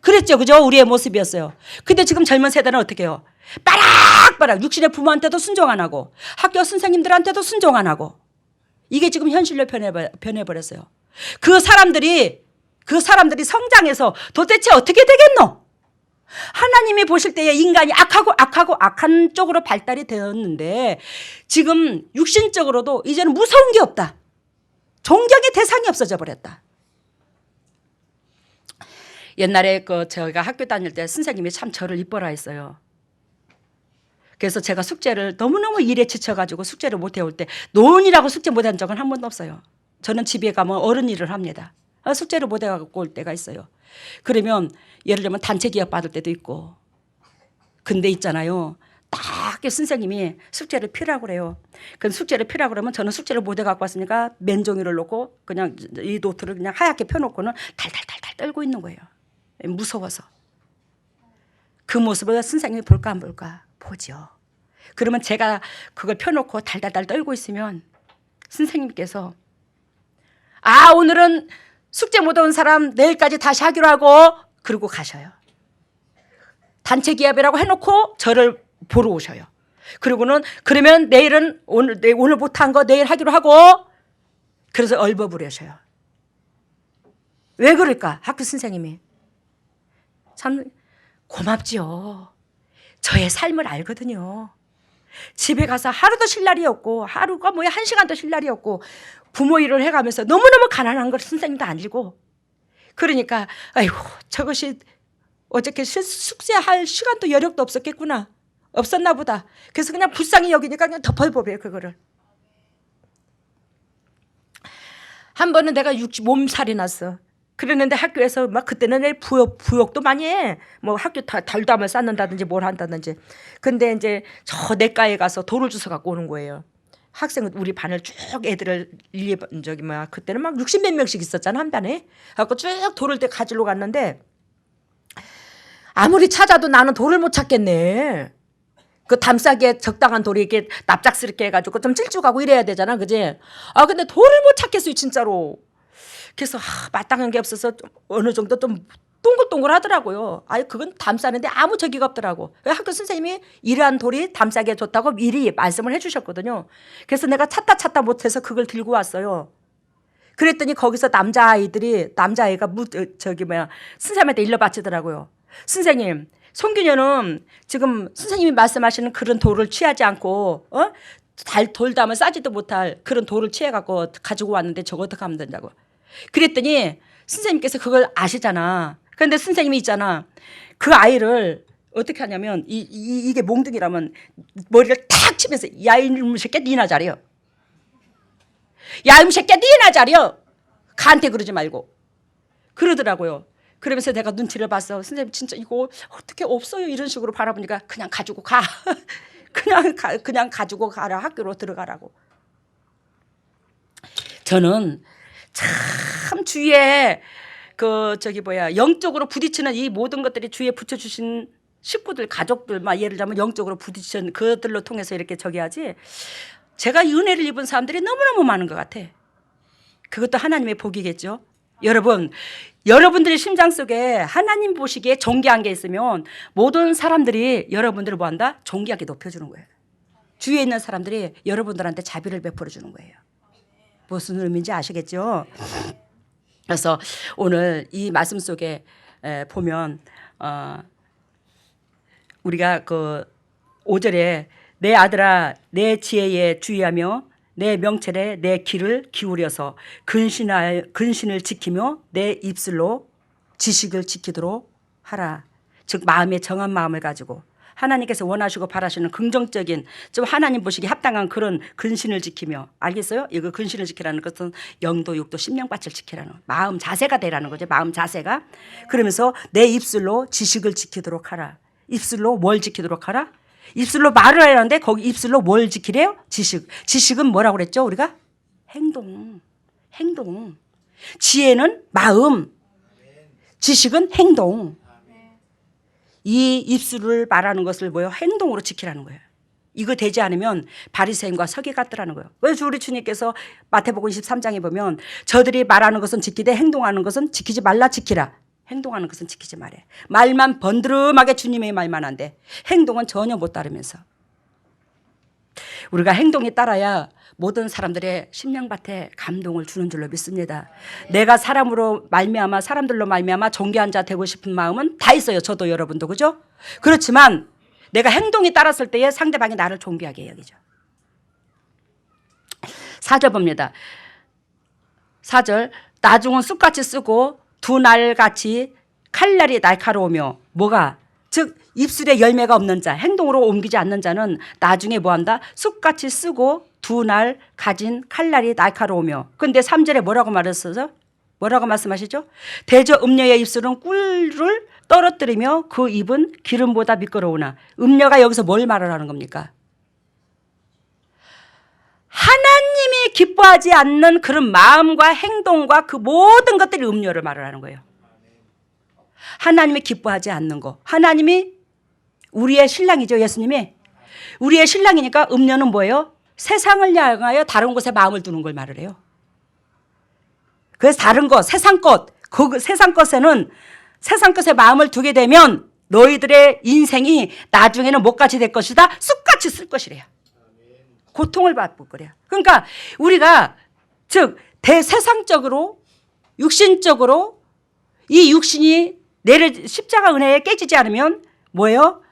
그랬죠, 그죠? 우리의 모습이었어요. 근데 지금 젊은 세대는 어떻게 해요? 빠락빠락 육신의 부모한테도 순종 안 하고 학교 선생님들한테도 순종 안 하고, 이게 지금 현실로 변해버렸어요. 그 사람들이 성장해서 도대체 어떻게 되겠노? 하나님이 보실 때에 인간이 악한 쪽으로 발달이 되었는데, 지금 육신적으로도 이제는 무서운 게 없다. 존경의 대상이 없어져 버렸다. 옛날에 제가 학교 다닐 때 선생님이 참 저를 이뻐라 했어요. 그래서 제가 숙제를 너무너무 일에 지쳐가지고 숙제를 못 해올 때, 노인이라고 숙제 못 한 적은 한 번도 없어요. 저는 집에 가면 어른 일을 합니다. 숙제를 못 해갖고 올 때가 있어요. 그러면 예를 들면 단체 기업 받을 때도 있고. 근데 있잖아요, 딱 선생님이 숙제를 피라고 그래요. 그럼 숙제를 피라고 그러면 저는 숙제를 못 해갖고 왔으니까 맨종이를 놓고 그냥 이 노트를 그냥 하얗게 펴놓고는 달달달달 떨고 있는 거예요. 무서워서. 그 모습을 선생님이 볼까 안 볼까? 보죠. 그러면 제가 그걸 펴놓고 달달달 떨고 있으면 선생님께서 오늘은 숙제 못 온 사람 내일까지 다시 하기로 하고, 그러고 가셔요. 단체 기업이라고 해놓고 저를 보러 오셔요. 그리고는 그러면 내일은 오늘 못한 거 내일 하기로 하고, 그래서 얼버무려셔요. 왜 그럴까? 학교 선생님이 참 고맙지요. 저의 삶을 알거든요. 집에 가서 하루도 쉴 날이 없고, 하루가 뭐야 1시간도 쉴 날이 없고, 부모 일을 해가면서 너무너무 가난한 걸 선생님도 아니고, 그러니까 아이고 저것이 어저께 숙제할 시간도 여력도 없었겠구나, 없었나 보다. 그래서 그냥 불쌍히 여기니까 그냥 덮어버려요, 그거를. 한 번은 내가 몸살이 났어. 그랬는데 학교에서 막 그때는 부욕도 많이 해. 뭐 학교 달담을 쌓는다든지 뭘 한다든지. 근데 이제 저 내과에 가서 돌을 주워 갖고 오는 거예요. 학생은 우리 반을 쭉 애들을 그때는 막 60몇 명씩 있었잖아, 한 반에. 갖고 쭉 돌을 때 가지러 갔는데, 아무리 찾아도 나는 돌을 못 찾겠네. 그 담싸기에 적당한 돌이 이렇게 납작스럽게 해가지고 좀 찔쭉하고 이래야 되잖아, 그지? 근데 돌을 못 찾겠어요, 진짜로. 그래서 마땅한 게 없어서 어느 정도 좀 동글동글하더라고요. 그건 담싸는데 아무 저기가 없더라고. 학교 선생님이 이러한 돌이 담싸게 좋다고 미리 말씀을 해주셨거든요. 그래서 내가 찾다 못해서 그걸 들고 왔어요. 그랬더니 거기서 남자아이가 선생님한테 일러 바치더라고요. 선생님, 송규녀는 지금 선생님이 말씀하시는 그런 돌을 취하지 않고 돌담을 싸지도 못할 그런 돌을 취해갖고 가지고 왔는데 저거 어떻게 하면 된다고. 그랬더니 선생님께서 그걸 아시잖아. 그런데 선생님이 있잖아, 그 아이를 어떻게 하냐면 이게 몽둥이라면 머리를 탁 치면서 야 이놈 새끼야 니나 잘해요. 야 이놈 새끼야 니나 잘해요. 가한테 그러지 말고 그러더라고요. 그러면서 내가 눈치를 봤어. 선생님 진짜 이거 어떻게 없어요, 이런 식으로 바라보니까 그냥 가지고 가. 그냥 가지고 가라, 학교로 들어가라고. 저는 참 주위에 영적으로 부딪히는 이 모든 것들이 주위에 붙여주신 식구들, 가족들, 예를 들면 영적으로 부딪히는 그들로 통해서 이렇게 하지. 제가 이 은혜를 입은 사람들이 너무너무 많은 것 같아. 그것도 하나님의 복이겠죠. 여러분, 여러분들의 심장 속에 하나님 보시기에 존귀한 게 있으면 모든 사람들이 여러분들을 뭐한다? 존귀하게 높여주는 거예요. 주위에 있는 사람들이 여러분들한테 자비를 베풀어 주는 거예요. 무슨 의미인지 아시겠죠? 그래서 오늘 이 말씀 속에 보면 우리가 그 5절에 내 아들아 내 지혜에 주의하며 내 명철에 내 귀를 기울여서 근신을 지키며 내 입술로 지식을 지키도록 하라. 즉 마음에 정한 마음을 가지고 하나님께서 원하시고 바라시는 긍정적인 좀 하나님 보시기에 합당한 그런 근신을 지키며, 알겠어요? 이거 근신을 지키라는 것은 영도 육도 심령밭을 지키라는 마음 자세가 되라는 거죠. 마음 자세가. 그러면서 내 입술로 지식을 지키도록 하라. 입술로 뭘 지키도록 하라? 입술로 말을 하는데 거기 입술로 뭘 지키래요? 지식. 지식은 뭐라고 그랬죠? 우리가 행동. 지혜는 마음, 지식은 행동. 이 입술을 말하는 것을 뭐요? 행동으로 지키라는 거예요. 이거 되지 않으면 바리새인과 서기 같더라는 거예요. 왜 우리 주님께서 마태복음 23장에 보면 저들이 말하는 것은 지키되 행동하는 것은 지키지 말라 지키라. 행동하는 것은 지키지 말해. 말만 번드름하게 주님의 말만 한데 행동은 전혀 못 따르면서. 우리가 행동에 따라야 모든 사람들의 심령밭에 감동을 주는 줄로 믿습니다. 내가 사람으로 말미암아 사람들로 말미암아 존귀한 자 되고 싶은 마음은 다 있어요. 저도 여러분도 그죠? 그렇지만 내가 행동에 따랐을 때에 상대방이 나를 존귀하게 여기죠. 4절 봅니다. 4절 나중은 쑥같이 쓰고 두 날같이 칼날이 날카로우며 뭐가? 즉 입술에 열매가 없는 자, 행동으로 옮기지 않는 자는 나중에 뭐한다? 쑥같이 쓰고 두 날 가진 칼날이 날카로우며. 근데 3절에 뭐라고 말했어요? 뭐라고 말씀하시죠? 대저 음녀의 입술은 꿀을 떨어뜨리며 그 입은 기름보다 미끄러우나. 음녀가 여기서 뭘 말을 하는 겁니까? 하나님이 기뻐하지 않는 그런 마음과 행동과 그 모든 것들이 음료를 말을 하는 거예요. 하나님이 기뻐하지 않는 거. 하나님이 우리의 신랑이죠. 예수님이. 우리의 신랑이니까 음료는 뭐예요? 세상을 향하여 다른 곳에 마음을 두는 걸 말을 해요. 그래서 다른 것, 세상 것, 그 세상 것에는 세상 것에 마음을 두게 되면 너희들의 인생이 나중에는 뭐같이 될 것이다? 쑥같이 쓸 것이래요. 고통을 받을 거래요. 그러니까 우리가 즉 대세상적으로 육신적으로 이 육신이 내를 십자가 은혜에 깨지지 않으면 뭐예요?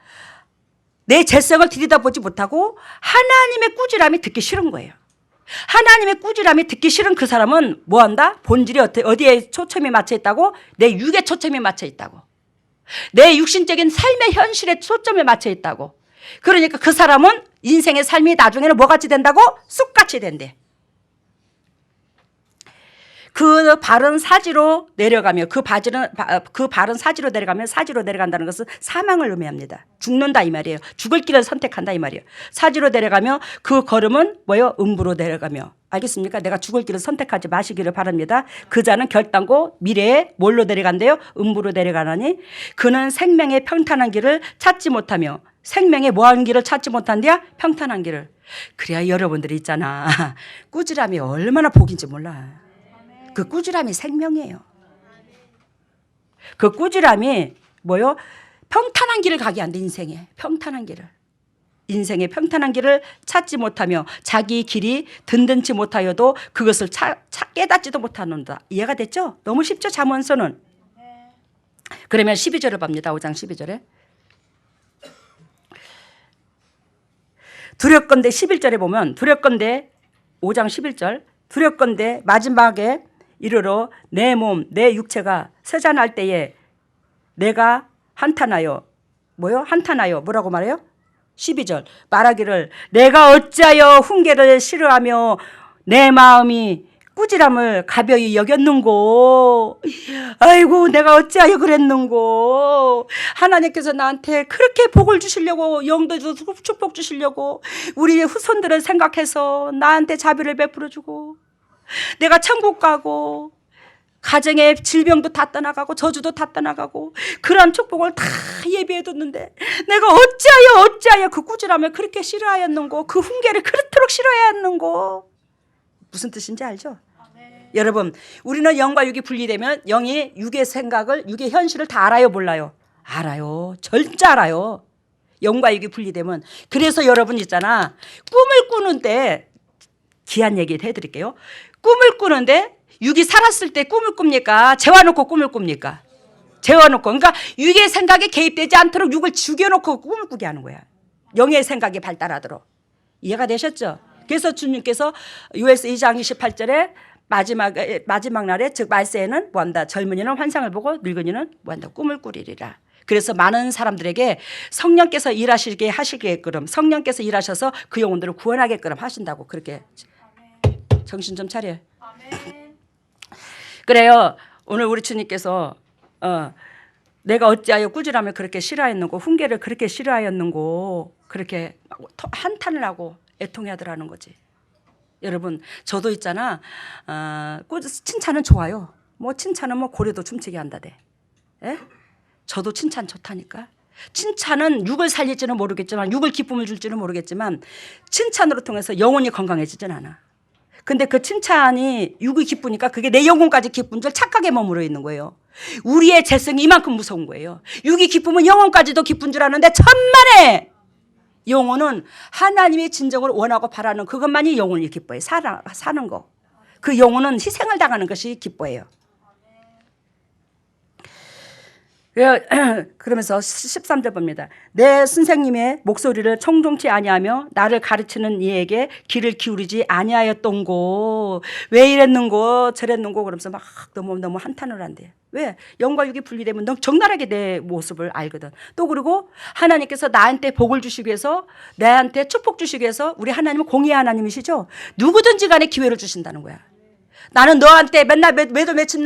내 재성을 들여다보지 못하고 하나님의 꾸지람이 듣기 싫은 거예요. 하나님의 꾸지람이 듣기 싫은 그 사람은 뭐한다? 본질이 어디에 초점이 맞춰 있다고? 내 육에 초점이 맞춰 있다고. 내 육신적인 삶의 현실에 초점이 맞춰 있다고. 그러니까 그 사람은 인생의 삶이 나중에는 뭐같이 된다고? 쑥같이 된대. 그 바른 사지로 내려가며 그 바른 사지로 내려가면 사지로 내려간다는 것은 사망을 의미합니다. 죽는다 이 말이에요. 죽을 길을 선택한다 이 말이에요. 사지로 내려가며 그 걸음은 뭐요? 음부로 내려가며. 알겠습니까? 내가 죽을 길을 선택하지 마시기를 바랍니다. 그 자는 결단고 미래에 뭘로 내려간대요? 음부로 내려가나니 그는 생명의 평탄한 길을 찾지 못하며. 생명의 뭐하는 길을 찾지 못한대요? 평탄한 길을. 그래야 여러분들이 있잖아. 꾸지람이 얼마나 복인지 몰라. 그 꾸지람이 생명이에요. 그 꾸지람이 뭐요? 평탄한 길을 가게 한다. 인생에 평탄한 길을. 인생의 평탄한 길을 찾지 못하며 자기 길이 든든치 못하여도 그것을 깨닫지도 못하는다. 이해가 됐죠? 너무 쉽죠? 잠언서는. 그러면 12절을 봅니다. 5장 12절에. 두렵건대 11절에 보면 두렵건대 5장 11절 두렵건대 마지막에 이르러 내 몸, 내 육체가 세잔할 때에 내가 한탄하여 뭐요? 한탄하여 뭐라고 말해요? 12절 말하기를 내가 어찌하여 훈계를 싫어하며 내 마음이 꾸지람을 가벼이 여겼는고. 아이고 내가 어찌하여 그랬는고. 하나님께서 나한테 그렇게 복을 주시려고 영도 주시고 축복 주시려고 우리 후손들을 생각해서 나한테 자비를 베풀어 주고 내가 천국 가고 가정의 질병도 다 떠나가고 저주도 다 떠나가고 그런 축복을 다 예비해 뒀는데 내가 어찌하여 그 꾸지람을 그렇게 싫어하였는고 그 훈계를 그렇도록 싫어하였는고. 무슨 뜻인지 알죠? 여러분, 우리는 영과 육이 분리되면 영이 육의 생각을, 육의 현실을 다 알아요, 몰라요? 알아요. 절대 알아요. 영과 육이 분리되면. 그래서 여러분 있잖아. 꿈을 꾸는데, 귀한 얘기 해드릴게요. 꿈을 꾸는데 육이 살았을 때 꿈을 꿉니까? 재워놓고 꿈을 꿉니까? 재워놓고. 그러니까 육의 생각에 개입되지 않도록 육을 죽여놓고 꿈을 꾸게 하는 거야. 영의 생각이 발달하도록. 이해가 되셨죠? 그래서 주님께서 요엘서 2장 28절에 마지막 날에 즉 말세에는 뭐한다? 젊은이는 환상을 보고 늙은이는 뭐한다? 꿈을 꾸리리라. 그래서 많은 사람들에게 성령께서 일하시게 하시게끔 성령께서 일하셔서 그 영혼들을 구원하게끔 하신다고 그렇게 정신 좀 차려. 그래요. 오늘 우리 주님께서 내가 어찌하여 꾸지람을 그렇게 싫어했는고 훈계를 그렇게 싫어하였는고 그렇게 한탄을 하고 애통하더라는 거지. 여러분 저도 있잖아. 칭찬은 좋아요. 뭐 칭찬은 뭐 고래도 춤추게 한다대. 에? 저도 칭찬 좋다니까. 칭찬은 육을 살릴지는 모르겠지만 육을 기쁨을 줄지는 모르겠지만 칭찬으로 통해서 영혼이 건강해지진 않아. 근데 그 칭찬이 육이 기쁘니까 그게 내 영혼까지 기쁜 줄 착각에 머물러 있는 거예요. 우리의 재성이 이만큼 무서운 거예요. 육이 기쁘면 영혼까지도 기쁜 줄 아는데 천만에 영혼은 하나님의 진정을 원하고 바라는 그것만이 영혼이 기뻐해요. 사는 거. 그 영혼은 희생을 당하는 것이 기뻐해요. 그러면서 13절 봅니다. 내 선생님의 목소리를 청종치 아니하며 나를 가르치는 이에게 귀를 기울이지 아니하였던고. 왜 이랬는고 저랬는고 그러면서 막 너무 한탄을 한대. 왜? 영과 육이 분리되면 너무 적나라하게 내 모습을 알거든. 또 그리고 하나님께서 나한테 복을 주시기 위해서 나한테 축복 주시기 위해서 우리 하나님은 공의의 하나님이시죠. 누구든지 간에 기회를 주신다는 거야. 나는 너한테 맨날 매도 몇십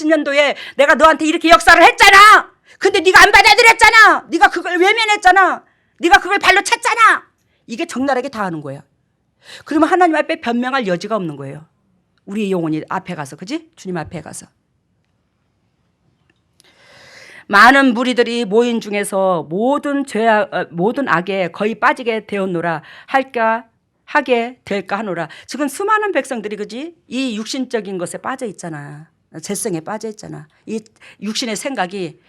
년도에 내가 너한테 이렇게 역사를 했잖아. 근데 네가 안 받아들였잖아. 네가 그걸 외면했잖아. 네가 그걸 발로 찼잖아. 이게 적나라하게 다 하는 거예요. 그러면 하나님 앞에 변명할 여지가 없는 거예요. 우리 영혼이 앞에 가서, 그지? 주님 앞에 가서. 많은 무리들이 모인 중에서 모든 악에 거의 빠지게 되었노라 하게 될까 하노라. 지금 수많은 백성들이 그지? 이 육신적인 것에 빠져 있잖아. 재성에 빠져 있잖아. 이 육신의 생각이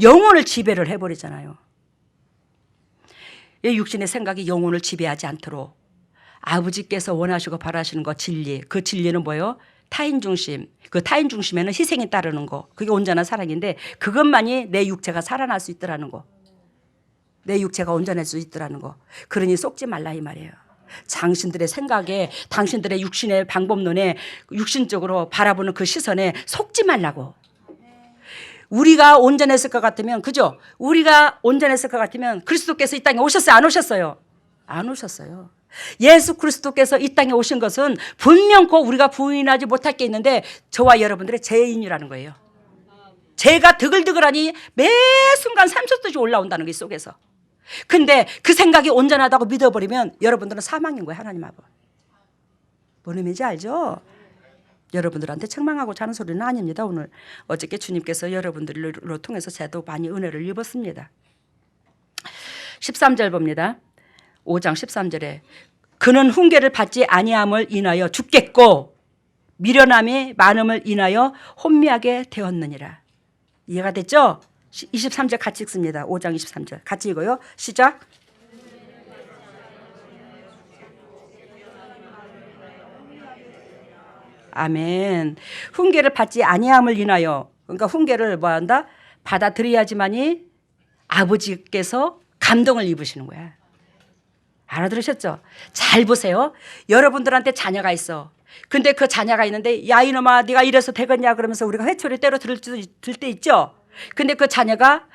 영혼을 지배를 해버리잖아요. 이 육신의 생각이 영혼을 지배하지 않도록 아버지께서 원하시고 바라시는 거 진리. 그 진리는 뭐예요? 타인 중심. 그 타인 중심에는 희생이 따르는 거. 그게 온전한 사랑인데 그것만이 내 육체가 살아날 수 있더라는 거. 내 육체가 온전할 수 있더라는 거. 그러니 속지 말라 이 말이에요. 당신들의 생각에 당신들의 육신의 방법론에 육신적으로 바라보는 그 시선에 속지 말라고. 우리가 온전했을 것 같으면 그죠? 우리가 온전했을 것 같으면 그리스도께서 이 땅에 오셨어요? 안 오셨어요? 안 오셨어요. 예수 그리스도께서 이 땅에 오신 것은 분명코 우리가 부인하지 못할 게 있는데 저와 여러분들의 죄인이라는 거예요. 죄가 드글드글하니 매 순간 샘솟듯이 올라온다는 게 속에서. 근데 그 생각이 온전하다고 믿어버리면 여러분들은 사망인 거예요. 하나님 앞에. 뭔 의미인지 알죠? 여러분들한테 책망하고 자는 소리는 아닙니다. 오늘 어저께 주님께서 여러분들로 통해서 저도 많이 은혜를 입었습니다. 13절 봅니다. 5장 13절에 그는 훈계를 받지 아니함을 인하여 죽겠고 미련함이 많음을 인하여 혼미하게 되었느니라. 이해가 됐죠? 23절 같이 읽습니다. 5장 23절 같이 읽어요. 시작. 아멘. 훈계를 받지 아니함을 인하여. 그러니까 훈계를 뭐 한다? 받아들여야지만이 아버지께서 감동을 입으시는 거야. 알아들으셨죠? 잘 보세요. 여러분들한테 자녀가 있어. 근데 그 자녀가 있는데 야 이놈아 네가 이래서 되겠냐 그러면서 우리가 회초리 때려 들 때 있죠. 근데 그 자녀가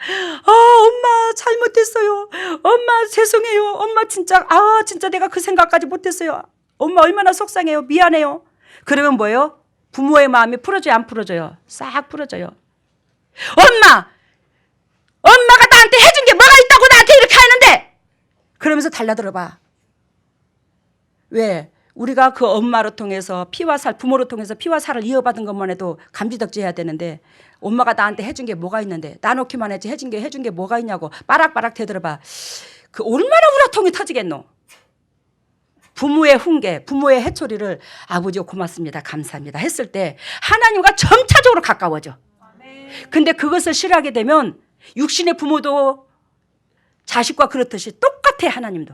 엄마 잘못했어요. 엄마 죄송해요. 엄마 진짜 진짜 내가 그 생각까지 못했어요. 엄마 얼마나 속상해요. 미안해요. 그러면 뭐예요? 부모의 마음이 풀어져요? 안 풀어져요? 싹 풀어져요. 엄마가 나한테 해준 게 뭐가 있다고 나한테 이렇게 하는데 그러면서 달라들어봐. 왜? 우리가 그 엄마로 통해서 피와 살, 부모로 통해서 피와 살을 이어받은 것만 해도 감지덕지해야 되는데 엄마가 나한테 해준 게 뭐가 있는데 나놓기만 했지 해준 게 뭐가 있냐고 빠락빠락 되들어봐. 그 얼마나 우라통이 터지겠노. 부모의 훈계, 부모의 해초리를 아버지 고맙습니다, 감사합니다 했을 때 하나님과 점차적으로 가까워져. 근데 그것을 싫어하게 되면 육신의 부모도 자식과 그렇듯이 똑같아. 하나님도.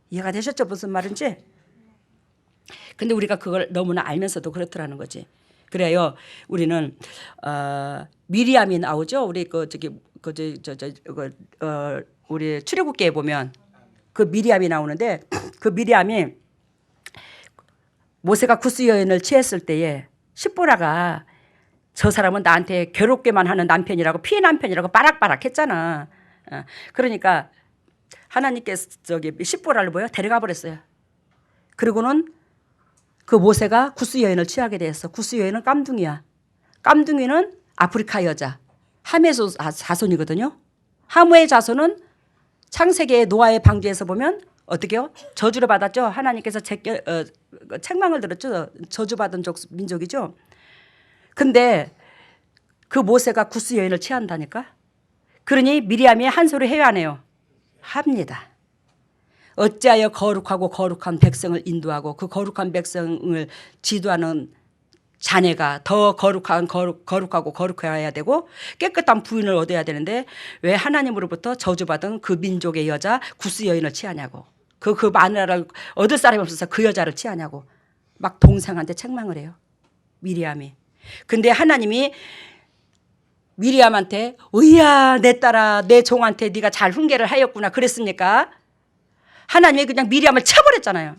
이해가 되셨죠? 무슨 말인지? 근데 우리가 그걸 너무나 알면서도 그렇더라는 거지. 그래요. 우리는 미리암이 나오죠. 우리 우리 출애굽기에 보면 그 미리암이 나오는데 그 미리암이 모세가 구스 여인을 취했을 때에 십보라가 저 사람은 나한테 괴롭게만 하는 남편이라고 피해 남편이라고 빠락빠락 했잖아. 그러니까 하나님께서 십보라를 데려가 버렸어요. 그리고는 그 모세가 구스 여인을 취하게 됐어. 구스 여인은 깜둥이야. 깜둥이는 아프리카 여자. 함의 자손이거든요. 함의 자손은 창세기의 노아의 방주에서 보면 어떻게요? 저주를 받았죠. 하나님께서 책망을 들었죠. 저주받은 민족이죠. 근데 그 모세가 구스 여인을 취한다니까. 그러니 미리암이 한 소리 해야 하네요. 합니다. 어찌하여 거룩하고 거룩한 백성을 인도하고 그 거룩한 백성을 지도하는 자네가 더 거룩하고 거룩해야 되고 깨끗한 부인을 얻어야 되는데 왜 하나님으로부터 저주받은 그 민족의 여자 구스 여인을 취하냐고. 그 마누라를 얻을 사람이 없어서 그 여자를 취하냐고. 막 동생한테 책망을 해요. 미리암이. 근데 하나님이 미리암한테 으야 내 딸아 내 종한테 네가 잘 훈계를 하였구나 그랬습니까? 하나님이 그냥 미리암을 쳐버렸잖아요.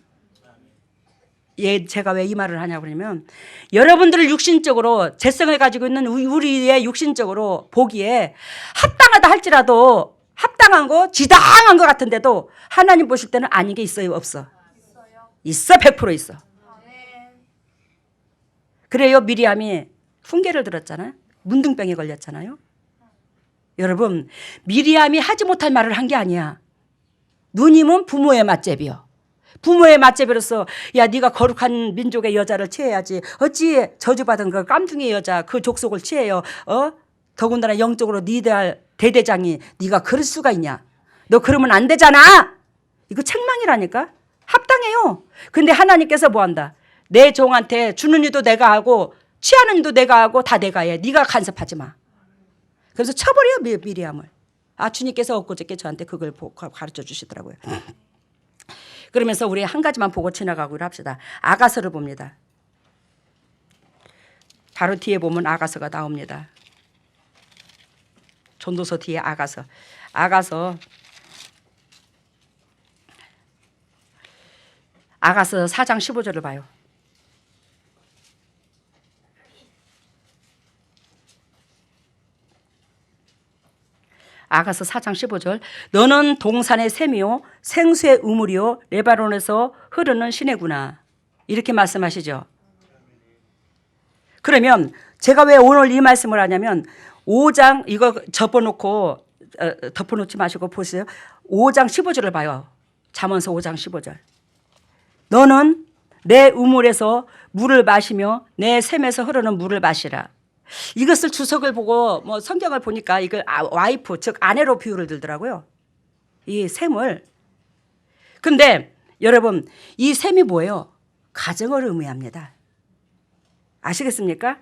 제가 왜 이 말을 하냐고 그러면 여러분들을 육신적으로 재성을 가지고 있는 우리의 육신적으로 보기에 합당하다 할지라도 합당한 거 지당한 것 같은데도 하나님 보실 때는 아닌 게 있어요 없어? 있어 100% 있어. 그래요. 미리암이 훈계를 들었잖아요. 문둥병에 걸렸잖아요. 여러분 미리암이 하지 못할 말을 한 게 아니야. 누님은 부모의 맛제비요. 부모의 맛제비로서 야 네가 거룩한 민족의 여자를 취해야지. 어찌 저주받은 그 깜둥이 여자 그 족속을 취해요. 더군다나 영적으로 니들 대대장이 네가 그럴 수가 있냐. 너 그러면 안 되잖아. 이거 책망이라니까. 합당해요. 근데 하나님께서 뭐한다. 내 종한테 주는 일도 내가 하고 취하는 일도 내가 하고 다 내가 해. 네가 간섭하지 마. 그래서 쳐버려요 미리암을. 주님께서 엊그저께 저한테 그걸 가르쳐 주시더라고요. 그러면서 우리 한 가지만 보고 지나가기로 합시다. 아가서를 봅니다. 바로 뒤에 보면 아가서가 나옵니다. 전도서 뒤에 아가서 4장 15절을 봐요. 아가서 4장 15절 너는 동산의 샘이요 생수의 우물이요 레바논에서 흐르는 시내구나. 이렇게 말씀하시죠. 그러면 제가 왜 오늘 이 말씀을 하냐면 5장 이거 덮어놓지 마시고 보세요. 5장 15절을 봐요. 잠언서 5장 15절 너는 내 우물에서 물을 마시며 내 샘에서 흐르는 물을 마시라. 이것을 주석을 보고 성경을 보니까 이걸 와이프 즉 아내로 비유를 들더라고요. 이 샘을. 근데 여러분 이 샘이 뭐예요? 가정을 의미합니다. 아시겠습니까?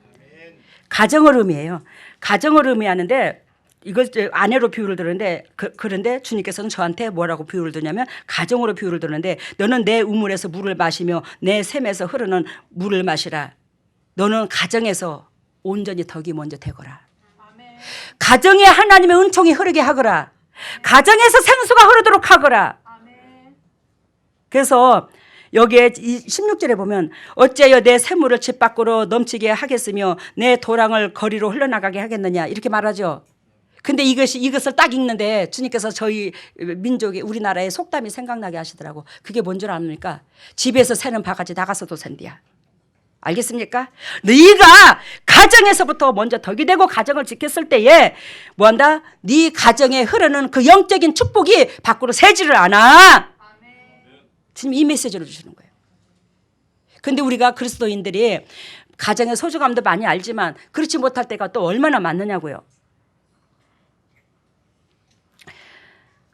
가정을 의미해요. 가정을 의미하는데 이걸 아내로 비유를 드는데 그런데 주님께서는 저한테 뭐라고 비유를 드냐면 가정으로 비유를 드는데 너는 내 우물에서 물을 마시며 내 샘에서 흐르는 물을 마시라. 너는 가정에서 온전히 덕이 먼저 되거라. 가정에 하나님의 은총이 흐르게 하거라. 가정에서 생수가 흐르도록 하거라. 그래서 여기에 16절에 보면 어찌하여 내 샘물을 집 밖으로 넘치게 하겠으며 내 도랑을 거리로 흘러나가게 하겠느냐 이렇게 말하죠. 근데 이것을 딱 읽는데 주님께서 저희 민족의 우리나라의 속담이 생각나게 하시더라고. 그게 뭔 줄 아십니까? 집에서 새는 바가지 나가서도 샌디야. 알겠습니까? 네가 가정에서부터 먼저 덕이 되고 가정을 지켰을 때에 뭐한다? 네 가정에 흐르는 그 영적인 축복이 밖으로 새지를 않아. 지금 이 메시지를 주시는 거예요. 근데 우리가 그리스도인들이 가정의 소중함도 많이 알지만 그렇지 못할 때가 또 얼마나 많느냐고요.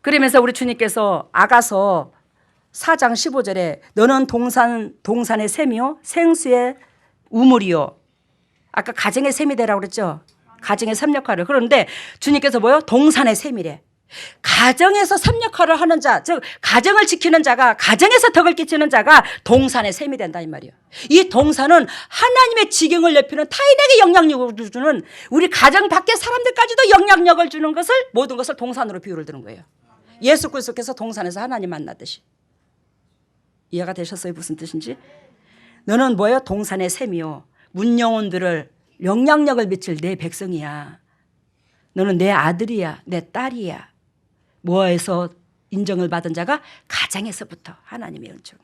그러면서 우리 주님께서 아가서 4장 15절에 너는 동산의 샘이요 생수의 우물이요. 아까 가정의 샘이 되라고 그랬죠. 가정의 샘 역할을. 그런데 주님께서 뭐요? 동산의 샘이래. 가정에서 샘 역할을 하는 자, 즉 가정을 지키는 자가, 가정에서 덕을 끼치는 자가 동산의 샘이 된다 이 말이에요. 이 동산은 하나님의 지경을 넓히는 타인에게 영향력을 주는, 우리 가정 밖의 사람들까지도 영향력을 주는 것을, 모든 것을 동산으로 비유를 드는 거예요. 예수 그리스도께서 동산에서 하나님 만났듯이. 이해가 되셨어요? 무슨 뜻인지? 너는 뭐예요? 동산의 샘이요. 문영혼들을 영향력을 미칠 내 백성이야. 너는 내 아들이야. 내 딸이야. 뭐에서 인정을 받은 자가? 가정에서부터 하나님의 은총이.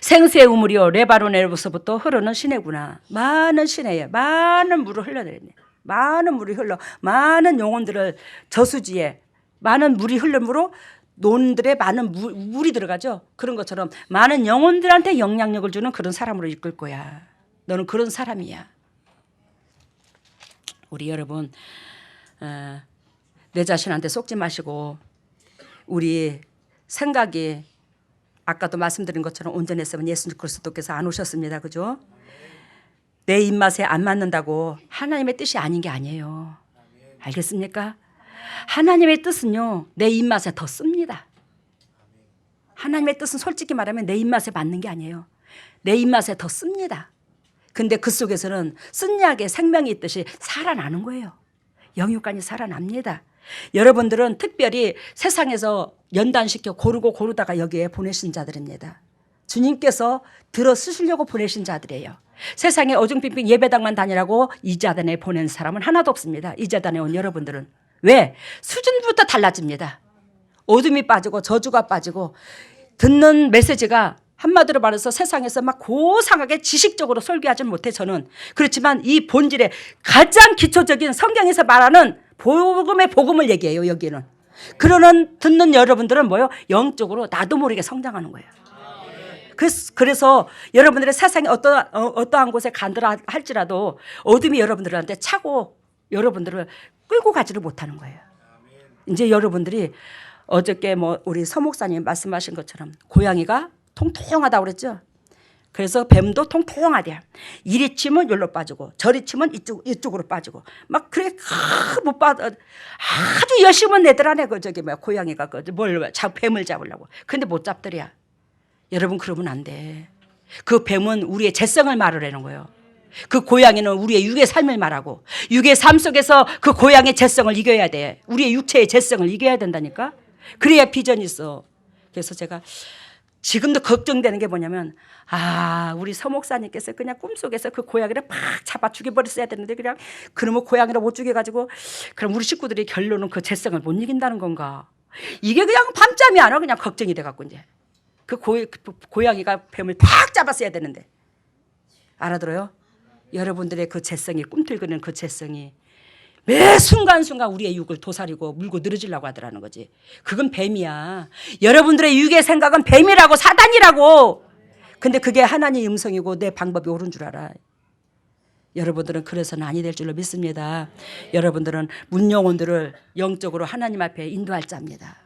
생수의 우물이요 레바논에서부터 흐르는 시내구나. 많은 시내에 많은 물을 흘러내렸네. 많은 물이 흘러 많은 영혼들을 저수지에 많은 물이 흐름으로 논들에 많은 물이 들어가죠. 그런 것처럼 많은 영혼들한테 영향력을 주는 그런 사람으로 이끌 거야. 너는 그런 사람이야. 우리 여러분 내 자신한테 속지 마시고 우리 생각이 아까도 말씀드린 것처럼 온전했으면 예수 그리스도께서 안 오셨습니다. 그죠? 내 입맛에 안 맞는다고 하나님의 뜻이 아닌 게 아니에요. 알겠습니까? 하나님의 뜻은요 내 입맛에 더 씁니다. 하나님의 뜻은 솔직히 말하면 내 입맛에 맞는 게 아니에요. 내 입맛에 더 씁니다. 근데 그 속에서는 쓴 약에 생명이 있듯이 살아나는 거예요. 영육간이 살아납니다. 여러분들은 특별히 세상에서 연단시켜 고르다가 여기에 보내신 자들입니다. 주님께서 들어 쓰시려고 보내신 자들이에요. 세상에 어중빙빙 예배당만 다니라고 이자단에 보낸 사람은 하나도 없습니다. 이자단에 온 여러분들은. 왜? 수준부터 달라집니다. 어둠이 빠지고 저주가 빠지고 듣는 메시지가 한마디로 말해서 세상에서 막 고상하게 지식적으로 설교하지는 못해 저는. 그렇지만 이 본질의 가장 기초적인 성경에서 말하는 복음의 복음을 얘기해요. 여기는. 그러는 듣는 여러분들은 뭐예요? 영적으로 나도 모르게 성장하는 거예요. 그래서 여러분들의 세상에 어떠한 곳에 간다라 할지라도 어둠이 여러분들한테 차고 여러분들을 끌고 가지를 못하는 거예요. 이제 여러분들이 어저께 뭐 우리 서 목사님 말씀하신 것처럼 고양이가 통통하다고 그랬죠. 그래서 뱀도 통통하대요. 이리 치면 여기로 빠지고 저리 치면 이쪽으로 빠지고 막 그렇게 못 빠져. 아주 열심히 내더라네. 그 저기 뭐야 고양이가 뱀을 잡으려고. 근데 못 잡더랴. 여러분 그러면 안 돼. 그 뱀은 우리의 재성을 말하려는 거예요. 그 고양이는 우리의 육의 삶을 말하고 육의 삶 속에서 그 고양이의 재성을 이겨야 돼. 우리의 육체의 재성을 이겨야 된다니까. 그래야 비전이 있어. 그래서 제가 지금도 걱정되는 게 뭐냐면 우리 서 목사님께서 그냥 꿈속에서 그 고양이를 팍 잡아 죽여버렸어야 되는데 그냥 그러면 고양이를 못 죽여가지고 그럼 우리 식구들이 결론은 그 재성을 못 이긴다는 건가. 이게 그냥 밤잠이 안 와. 그냥 걱정이 돼갖고 이제 그 고양이가 뱀을 팍 잡았어야 되는데. 알아들어요? 여러분들의 그 재성이 꿈틀거리는 그 재성이 매 순간순간 우리의 육을 도사리고 물고 늘어지려고 하더라는 거지. 그건 뱀이야. 여러분들의 육의 생각은 뱀이라고 사단이라고. 근데 그게 하나님의 음성이고 내 방법이 옳은 줄 알아. 여러분들은 그래서는 아니 될 줄로 믿습니다. 여러분들은 문영혼들을 영적으로 하나님 앞에 인도할 자입니다.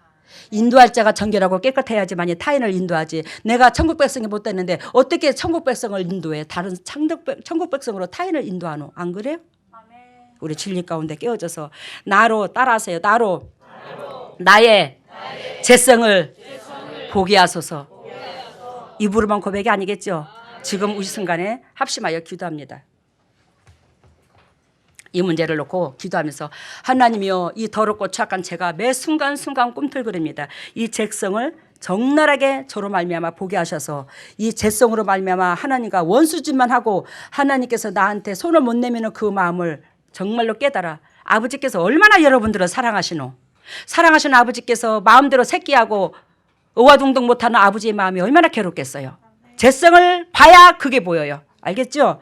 인도할 자가 정결하고 깨끗해야지만이 타인을 인도하지. 내가 천국 백성이 못 됐는데 어떻게 천국 백성을 인도해? 다른 천국 백성으로 타인을 인도하노? 안 그래요? 우리 진리 가운데 깨어져서 나로 따라하세요. 나로 나의 재성을 보게 하소서. 입으로만 고백이 아니겠죠. 지금 이 순간에 합심하여 기도합니다. 이 문제를 놓고 기도하면서 하나님이여 이 더럽고 착한 제가 매 순간순간 꿈틀거립니다. 이 재성을 적나라하게 저로 말미암아 보게 하셔서 이 재성으로 말미암아 하나님과 원수짓만 하고 하나님께서 나한테 손을 못 내미는 그 마음을 정말로 깨달아. 아버지께서 얼마나 여러분들을 사랑하시노. 사랑하시는 아버지께서 마음대로 새끼하고 의와둥둥 못하는 아버지의 마음이 얼마나 괴롭겠어요. 재성을 봐야 그게 보여요. 알겠죠?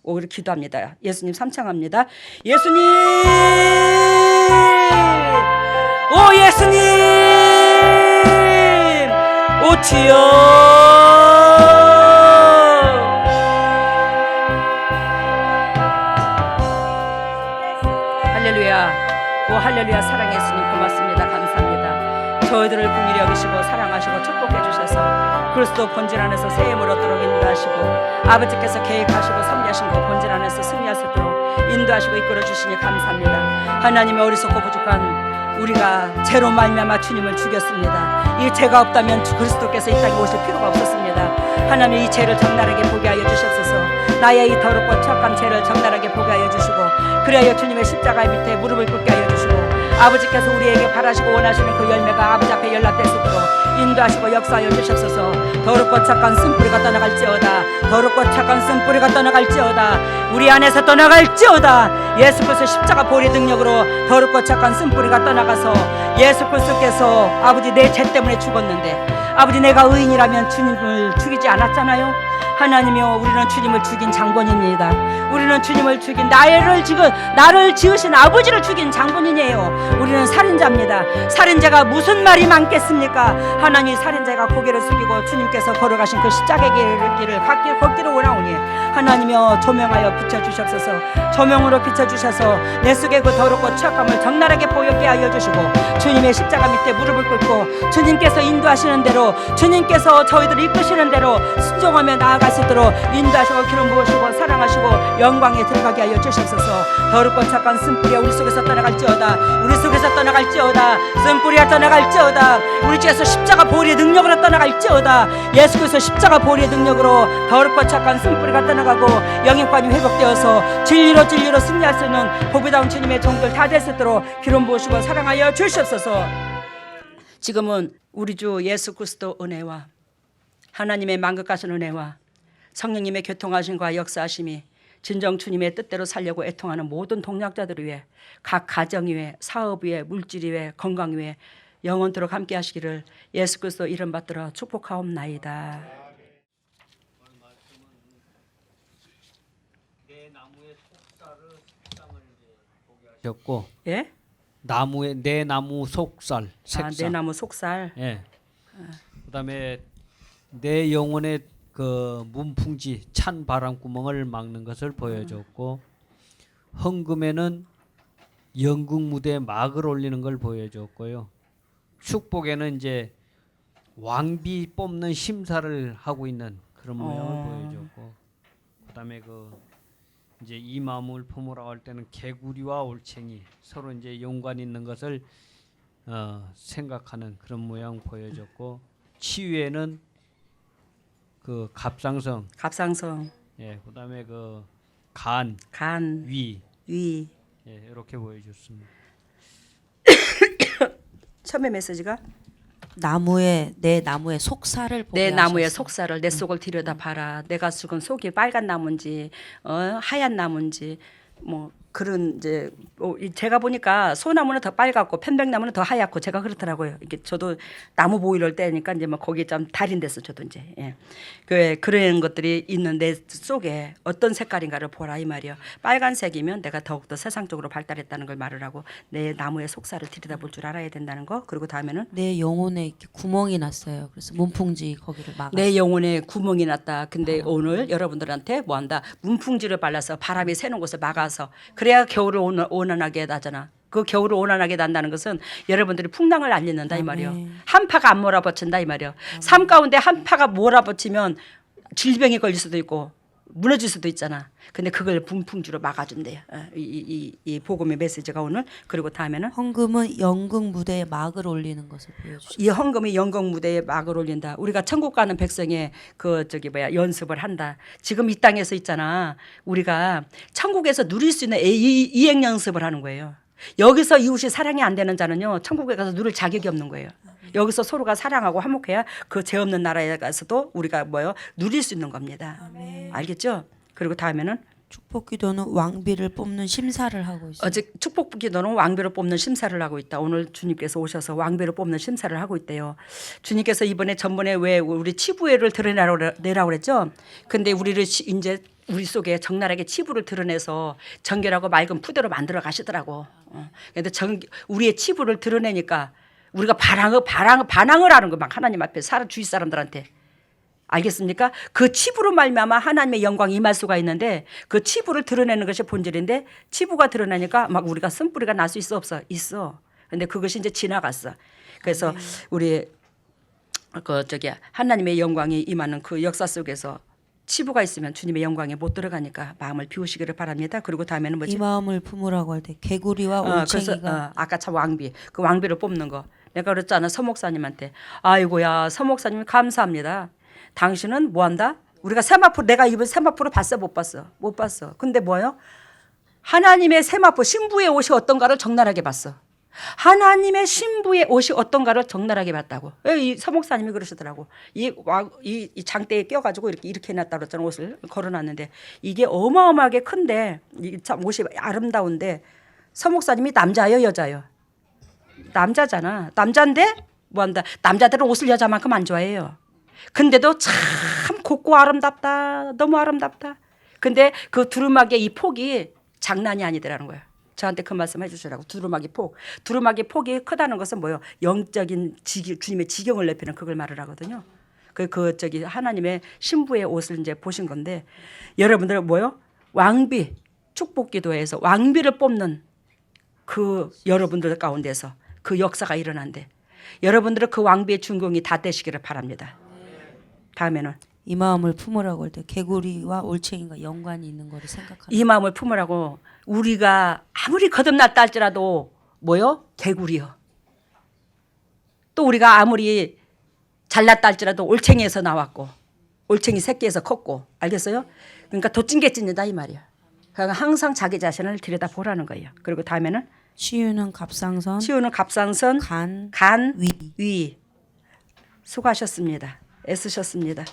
오히려 기도합니다. 예수님 삼창합니다. 예수님 오 예수님 오치여 할렐루야. 오 할렐루야. 사랑의 예수님 고맙습니다. 감사합니다. 저희들을 긍휼히 여기시고 사랑하시고 축복해 주셔서 그리스도 본질 안에서 새 힘을 얻도록 인도하시고 아버지께서 계획하시고 섭리하신 그 본질 안에서 승리할 수 있도록 인도하시고 이끌어 주시니 감사합니다. 하나님의 어리석고 부족한 우리가 죄로 말미암아 주님을 죽였습니다. 이 죄가 없다면 주 그리스도께서 이 땅에 오실 필요가 없었습니다. 하나님 이 죄를 적나라하게 보게 하여 주시옵소서. 나의 이 더럽고 추악한 죄를 적나라하게 보게 하여 주시고 그리하여 주님의 십자가 밑에 무릎을 꿇게 하여 주시고 아버지께서 우리에게 바라시고 원하시는 그 열매가 아버지 앞에 연락될 수 있도록 인도하시고 역사하여 주시옵소서. 더럽고 착한 쓴뿌리가 떠나갈지어다. 더럽고 착한 쓴뿌리가 떠나갈지어다. 우리 안에서 떠나갈지어다. 예수 그리스도 십자가 보혈의 능력으로 더럽고 착한 쓴뿌리가 떠나가서 예수 그리스도께서 아버지 내 죄 때문에 죽었는데 아버지 내가 의인이라면 주님을 죽이지 않았잖아요. 하나님이여 우리는 주님을 죽인 장본인입니다. 우리는 주님을 죽인 나를 지으신 아버지를 죽인 장본인이에요. 우리는 살인자입니다. 살인자가 무슨 말이 많겠습니까? 하나님 살인자가 고개를 숙이고 주님께서 걸어가신 그 십자가의 길을 걷기를 원하오니 하나님이여 조명하여 비춰주시옵소서. 조명으로 비춰주셔서 내 속에 그 더럽고 추악함을 적나라하게 보였게 하여 주시고 주님의 십자가 밑에 무릎을 꿇고 주님께서 인도하시는 대로 주님께서 저희들을 이끄시는 대로 순종하며 나아갈 수 있도록 인도하시고 기름 부으시고 사랑하시고 영광에 들어가게 하여 주시옵소서. 더럽고 착한 쓴뿌리가 우리 속에서 떠나갈지어다. 우리 속에서 떠나갈지어다. 쓴뿌리가 떠나갈지어다. 우리 중에서 십자가 보혈의 능력으로 떠나갈지어다. 예수 그리스도 십자가 보혈의 능력으로 더럽고 착한 쓴뿌리가 떠나가고 영육관이 회복되어서 진리로 승리할 수 있는 보배다운 주님의 종들 다 될 수 있도록 기름 부으시고 사랑하여 주시옵소서. 지금은 우리 주 예수 그리스도 은혜와 하나님의 만극하신 은혜와 성령님의 교통하심과 역사하심이 진정 주님의 뜻대로 살려고 애통하는 모든 동력자들 위해 각 가정 위에 사업 위에 물질 위에 건강 위에 영원토록 함께 하시기를 예수 그리스도 이름 받들어 축복하옵나이다. 였고 예? 나무의 내 나무 속살 색상. 내 나무 속살. 예. 그다음에 내 영혼의 그 문풍지 찬 바람 구멍을 막는 것을 보여줬고 헌금에는 연극 무대에 막을 올리는 걸 보여줬고요. 축복에는 이제 왕비 뽑는 심사를 하고 있는 그런 모양을 보여줬고 그다음에 그 이제 이 마음을 품으라고 할 때는 개구리와 올챙이 서로 이제 연관 있는 것을 생각하는 그런 모양 보여줬고 치유에는 그 갑상선, 예, 그다음에 그 간, 위, 예, 이렇게 보여줬습니다. 처음에 메시지가 내 나무의 속살을 보게 내 나무의 하셨어요. 속살을 내 속을 들여다 봐라. 내가 죽은 속이 빨간 나무인지 하얀 나무인지 뭐 그런 이제 제가 보니까 소나무는 더 빨갛고 편백나무는 더 하얗고 제가 그렇더라고요. 이게 저도 나무 보일럴 때니까 이제 뭐 거기에 좀 달인됐어 저도 이제 예. 그런 것들이 있는 내 속에 어떤 색깔인가를 보라 이 말이요. 빨간색이면 내가 더욱더 세상적으로 발달했다는 걸 말을 하고 내 나무의 속살을 들여다볼 줄 알아야 된다는 거. 그리고 다음에는 내 영혼에 이렇게 구멍이 났어요. 그래서 문풍지 거기를 막았어요. 내 영혼에 구멍이 났다. 근데 오늘 여러분들한테 뭐 한다? 문풍지를 발라서 바람이 새는 곳을 막아서 그래야 겨울을 온난하게 나잖아. 그 겨울을 온난하게 난다는 것은 여러분들이 풍랑을 알리는다 이 말이요. 한파가 안 몰아붙인다 이 말이요. 삶 가운데 한파가 몰아붙이면 질병이 걸릴 수도 있고 무너질 수도 있잖아. 근데 그걸 문풍지로 막아준대요. 이 복음의 메시지가 오늘. 그리고 다음에는 헌금은 연극 무대에 막을 올리는 것을 보여주셨어요. 이 헌금이 연극 무대에 막을 올린다. 우리가 천국 가는 백성의 연습을 한다. 지금 이 땅에서 있잖아. 우리가 천국에서 누릴 수 있는 이행 연습을 하는 거예요. 여기서 이웃이 사랑이 안 되는 자는요. 천국에 가서 누릴 자격이 없는 거예요. 여기서 서로가 사랑하고 화목해야 그 죄 없는 나라에 가서도 우리가 누릴 수 있는 겁니다. 아멘. 알겠죠? 그리고 다음에는 축복기도는 왕비를 뽑는 심사를 하고 있어요. 어제 축복기도는 왕비로 뽑는 심사를 하고 있다. 오늘 주님께서 오셔서 왕비로 뽑는 심사를 하고 있대요. 주님께서 전번에 왜 우리 치부애를 드러내라고 그랬죠? 근데 우리를 이제 우리 속에 적나라하게 치부를 드러내서 정결하고 맑은 푸대로 만들어 가시더라고. 근데 우리의 치부를 드러내니까 우리가 반항을 하는 거 막 하나님 앞에 주위 사람들한테. 알겠습니까? 그 치부로 말미암아 하나님의 영광이 임할 수가 있는데 그 치부를 드러내는 것이 본질인데 치부가 드러나니까 막 우리가 쓴뿌리가 날 수 있어 없어? 있어. 근데 그것이 이제 지나갔어. 그래서 우리 하나님의 영광이 임하는 그 역사 속에서 치부가 있으면 주님의 영광에 못 들어가니까 마음을 비우시기를 바랍니다. 그리고 다음에는 뭐지? 이 마음을 품으라고 할 때 개구리와 그래서 올챙이가 아까 참 왕비 그 왕비를 뽑는 거 내가 그랬잖아 서 목사님한테. 아이고야 서 목사님 감사합니다. 당신은 뭐한다? 우리가 세마포 내가 입은 세마포를 봤어 못 봤어? 못 봤어. 근데 뭐요? 하나님의 세마포 신부의 옷이 어떤가를 적나라하게 봤어. 하나님의 신부의 옷이 어떤가를 적나라하게 봤다고. 이 서목사님이 그러시더라고. 이 장대에 껴가지고 이렇게 해놨다 그랬잖아. 옷을 걸어놨는데 이게 어마어마하게 큰데 참 옷이 아름다운데 서목사님이 남자예요 여자예요? 남자잖아. 남자인데 뭐한다. 남자들은 옷을 여자만큼 안 좋아해요. 근데도 참 곱고 아름답다. 너무 아름답다. 근데 그 두루마기의 이 폭이 장난이 아니더라는 거야. 저한테 그 말씀 해주시라고. 두루마기 폭. 두루마기 폭이 크다는 것은 뭐예요? 영적인 주님의 지경을 넓히는 그걸 말을 하거든요. 하나님의 신부의 옷을 이제 보신 건데 여러분들은 뭐요? 왕비 축복기도에서 왕비를 뽑는 그 여러분들 가운데서 그 역사가 일어난대. 여러분들은 그 왕비의 준공이 다 되시기를 바랍니다. 다음에는 이 마음을 품으라고 할 때 개구리와 올챙이가 연관이 있는 거를 생각하는 이 마음을 품으라고 우리가 아무리 거듭났다 할지라도 뭐요? 개구리요. 또 우리가 아무리 잘났다 할지라도 올챙이에서 나왔고 올챙이 새끼에서 컸고 알겠어요? 그러니까 도찐개찐이다 이 말이야. 그러니까 항상 자기 자신을 들여다보라는 거예요. 그리고 다음에는 치유는 갑상선, 치유는 갑상선, 간, 간, 위. 위. 수고하셨습니다. 애쓰셨습니다.